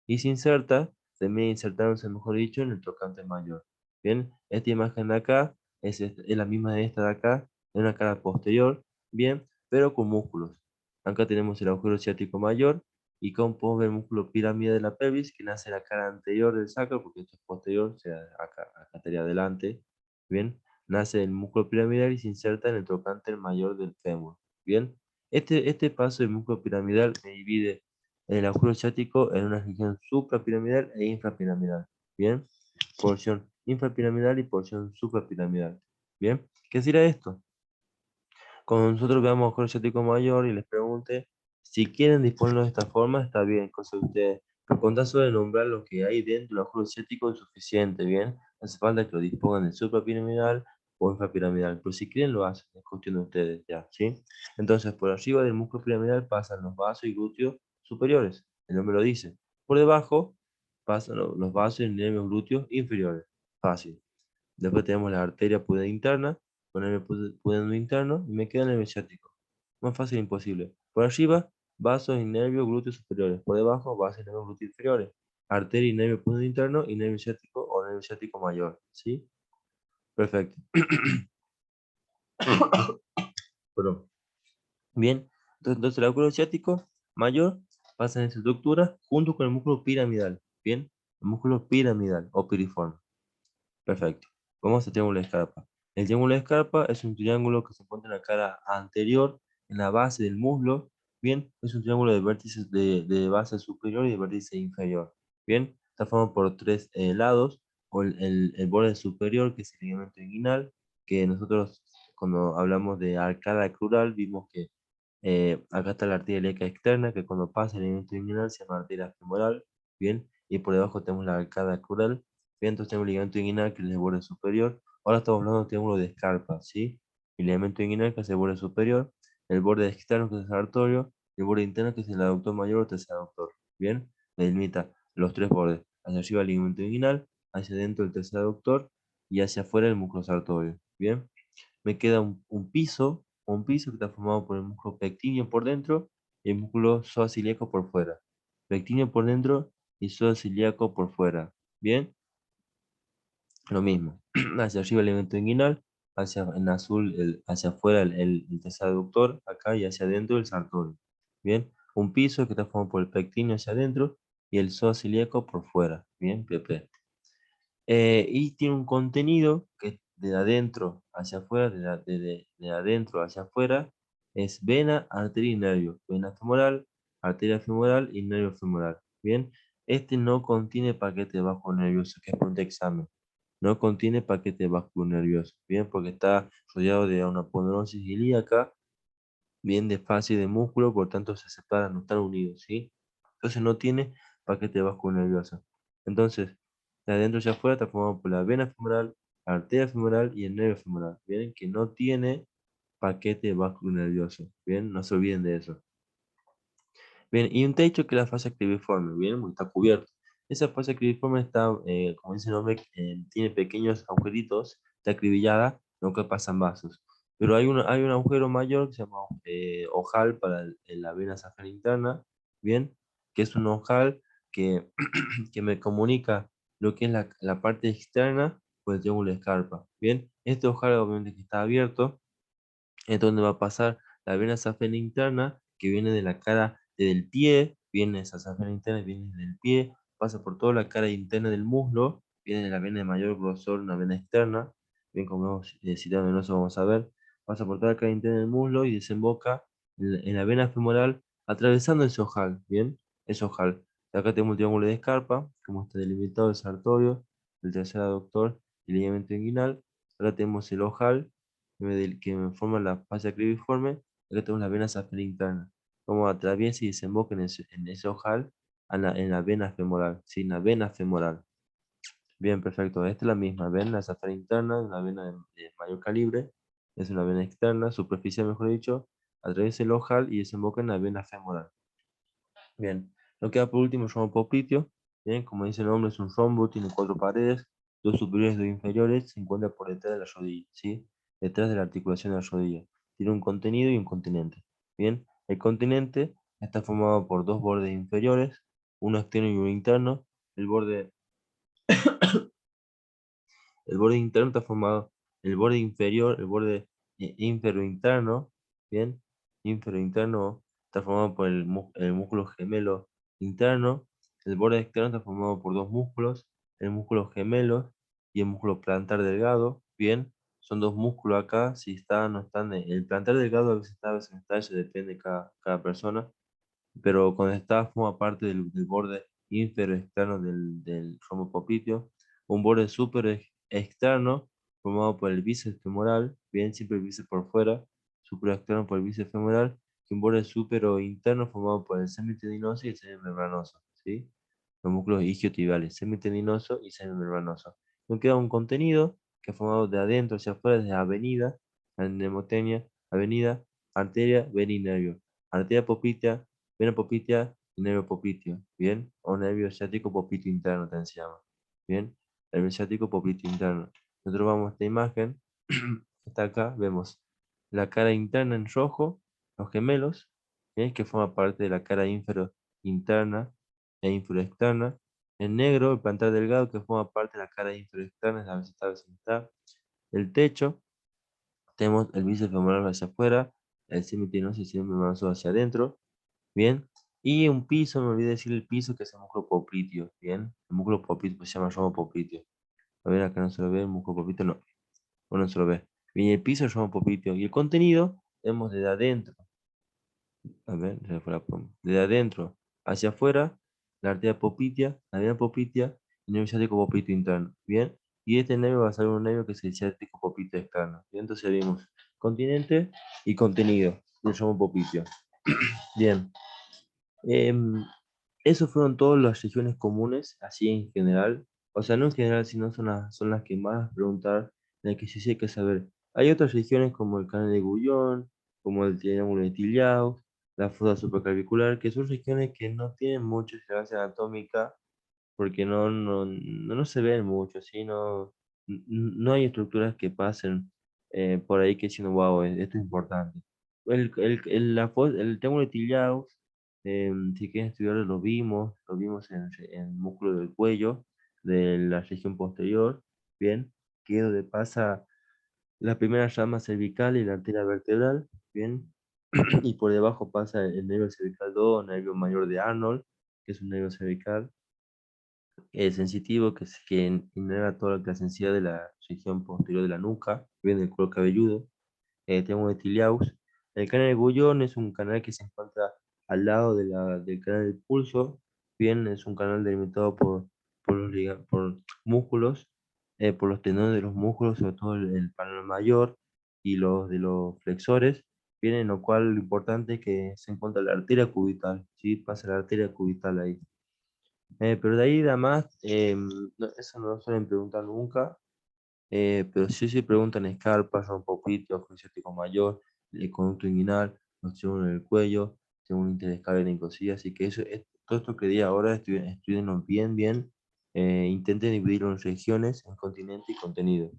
Y se inserta, también insertándose, mejor dicho, en el trocánter mayor. Bien, esta imagen de acá es la misma de esta de acá, en una cara posterior, bien, pero con músculos. Acá tenemos el agujero ciático mayor, y como podemos ver el músculo pirámide de la pelvis, que nace en la cara anterior del sacro, porque esto es posterior, o sea, acá estaría adelante, ¿bien? Nace el músculo piramidal y se inserta en el trocánter mayor del fémur, ¿bien? Este paso del músculo piramidal se divide el agujero ciático en una región suprapiramidal e infrapiramidal, ¿bien? Porción infrapiramidal y porción suprapiramidal, ¿bien? ¿Qué será esto? Cuando nosotros veamos agujero ciático mayor y les pregunte si quieren disponerlo de esta forma, está bien, cosa de ustedes. Pero con tan solo de nombrar lo que hay dentro del agujero ciático es suficiente, ¿bien? No hace falta que lo dispongan de suprapiramidal o infrapiramidal, pero si quieren lo hacen, es cuestión de ustedes, ¿ya? ¿Sí? Entonces, por arriba del músculo piramidal pasan los vasos y glúteos superiores, el nombre lo dice. Por debajo pasan los vasos y nervios glúteos inferiores, fácil. Después tenemos la arteria pudenda interna, con el pudendo interno, y me queda el nervio ciático. Más fácil imposible. Por arriba, vasos y nervios glúteos superiores. Por debajo, vasos y nervios glúteos inferiores. Arteria y nervio pudendo interno y nervio ciático o nervio ciático mayor. ¿Sí? Perfecto. Perdón. Bien. Entonces el músculo ciático mayor pasa en esa estructura junto con el músculo piramidal. Bien. El músculo piramidal o piriforme. Perfecto. Vamos a triángulo de Scarpa. El triángulo de Scarpa es un triángulo que se encuentra en la cara anterior, en la base del muslo. Bien, es un triángulo de vértices de base superior y de vértice inferior. Bien, está formado por tres lados, o el borde superior, que es el ligamento inguinal, que nosotros cuando hablamos de arcada crural vimos que acá está la arteria ilíaca externa, que cuando pasa el ligamento inguinal se llama arteria femoral. Bien, y por debajo tenemos la arcada crural. Bien, entonces tenemos el ligamento inguinal, que es el borde superior. Ahora estamos hablando del triángulo de Scarpa, ¿sí? El ligamento inguinal, que es el borde superior, el borde externo, que es el sartorio, y el borde interno, que es el aductor mayor o tercer aductor. Bien, delimita los tres bordes. Hacia arriba el ligamento inguinal, hacia adentro el tercer aductor y hacia afuera el músculo sartorio. Bien, me queda un piso que está formado por el músculo pectíneo por dentro y el músculo psoas-ilíaco por fuera. Pectíneo por dentro y psoas-ilíaco por fuera. Bien, lo mismo. Hacia arriba el elemento inguinal, en azul hacia afuera el tercer aductor, acá y hacia adentro el sartorio. Bien, un piso que está formado por el pectíneo hacia adentro y el psoas-ilíaco por fuera. Bien, PP. Y tiene un contenido que de adentro hacia afuera, de adentro hacia afuera, es vena, arteria y nervio. Vena femoral, arteria femoral y nervio femoral. Bien, Este no contiene paquete bajo nervioso, que es por un examen. No contiene paquete bajo nervioso, bien, porque está rodeado de una aponeurose ilíaca, bien de fascia y de músculo, por tanto se separan, no están unidos, ¿sí? Entonces no tiene paquete bajo nervioso. Entonces, de adentro hacia afuera está formado por la vena femoral, la arteria femoral y el nervio femoral, bien, que no tiene paquete bajo nervioso, bien, no se olviden de eso. Bien, y un techo que es la fascia cribiforme, bien, porque está cubierto. Esa fascia cribiforme está, como dice el nombre, tiene pequeños agujeritos, está acribillada, no que pasan vasos. Pero hay un agujero mayor que se llama ojal para la vena safena interna, bien, que es un ojal que, que me comunica lo que es la parte externa con el triángulo de Scarpa, bien. Este ojal obviamente que está abierto, es donde va a pasar la vena safena interna, que viene de la cara del pie, viene esa safena interna, viene del pie, pasa por toda la cara interna del muslo, viene de la vena de mayor grosor, una vena externa, bien como hemos citado en eso vamos a ver, pasa por toda la cara interna del muslo y desemboca en la vena femoral, atravesando ese ojal, bien, ese ojal. Acá tenemos el triángulo de Escarpa, como está delimitado el sartorio, el tercer aductor y el ligamento inguinal. Ahora tenemos el ojal, que me forma la fascia cribiforme, acá tenemos la vena safena interna, como atraviesa y desemboca en ese ojal en la vena femoral, ¿sí? En la vena femoral. Bien, perfecto. Esta es la misma vena safena interna, una vena de mayor calibre, es una vena externa, superficial mejor dicho, atraviesa el ojal y desemboca en la vena femoral. Bien, lo que queda por último es un rombo popliteo. Bien, como dice el nombre, es un rombo, tiene cuatro paredes, dos superiores y dos inferiores, se encuentra por detrás de la rodilla, ¿sí? Detrás de la articulación de la rodilla. Tiene un contenido y un continente. Bien, el continente está formado por dos bordes inferiores, uno externo y uno interno. El borde el borde interno está formado, el borde inferior, el borde interno, bien, interno está formado por el músculo gemelo interno, el borde externo está formado por dos músculos, el músculo gemelo y el músculo plantar delgado, bien, son dos músculos acá, si están o no están, el plantar delgado a veces está, a veces no está, eso depende de cada persona, pero cuando está forma parte del borde ínfero externo del rombo popliteo, un borde externo formado por el bíceps femoral, bien siempre el bíceps por fuera, súper externo por el bíceps femoral, y un borde súpero interno formado por el semitendinoso y el semimembranoso, ¿sí? Los músculos isquiotibiales, semitendinoso y semimembranoso. Nos queda un contenido que es formado de adentro hacia afuera, desde avenida, anemotenia, avenida, arteria, vena y nervio. Arteria poplitea, vena poplitea y nervio popliteo, ¿bien? O nervio ciático popliteo interno también se llama, ¿bien? Nervio ciático popliteo interno. Nosotros vamos a esta imagen, está acá, vemos la cara interna en rojo, los gemelos, ¿bien? Que forma parte de la cara infero interna e infero-externa. En negro, el plantar delgado, que forma parte de la cara infero-externa, a veces está, a veces no está. El techo, tenemos el bíceps femoral hacia afuera, el semitendinoso y el semimembranoso hacia adentro. Bien. Y un piso, me olvidé decir el piso, que es el músculo popliteo. Bien. El músculo popliteo pues, se llama rombo popliteo. A ver, acá no se lo ve, el músculo popliteo no. Bueno, no se lo ve. Bien, y el piso es rombo popliteo. Y el contenido, vemos desde adentro. A ver, se fue la pluma. Desde adentro hacia afuera, la arteria poplitea, la vena poplitea y el nervio ciático popliteo interno. Bien. Y este nervio va a ser un nervio que es el ciático popliteo externo. Bien, entonces vimos continente y contenido del rombo popliteo. Bien. Em, Esos fueron todas las regiones comunes, así en general. O sea, no en general, sino son las que más preguntar, las que sí hay que saber. Hay otras regiones como el canal de Gullón, como el triángulo de Tiliao, la fosa supraclavicular, que son regiones que no tienen mucha relevancia anatómica porque no se ven mucho, ¿sí? No hay estructuras que pasen por ahí que diciendo, wow, esto es importante. El triángulo de Tiliao, si quieren estudiarlo, lo vimos en el músculo del cuello, de la región posterior, bien, que es donde pasa la primera rama cervical y la arteria vertebral, bien, y por debajo pasa el nervio cervical 2, nervio mayor de Arnold, que es un nervio cervical sensitivo que inerva toda la sensibilidad de la región posterior de la nuca, viene del cuero cabelludo. Tenemos el Tiliaus. El canal de Gullón es un canal que se encuentra al lado del canal del pulso, bien, es un canal delimitado por músculos, por los tendones de los músculos, sobre todo el panel mayor y los de los flexores, bien, en lo cual lo importante es que se encuentra la arteria cubital, ¿sí? Pasa la arteria cubital ahí. Pero de ahí además, eso no lo suelen preguntar nunca, pero sí preguntan escarpas, rompopié, ojo ciático mayor, el conducto inguinal, obstrucción en el cuello, según interescáler en cosilla, así que todo esto que di ahora, estudienlo bien, intenten dividirlo en regiones, en continente y contenido,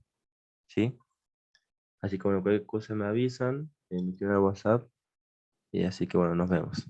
¿sí? Así que bueno, cualquier cosa me avisan, me escriben al WhatsApp, y así que bueno, nos vemos.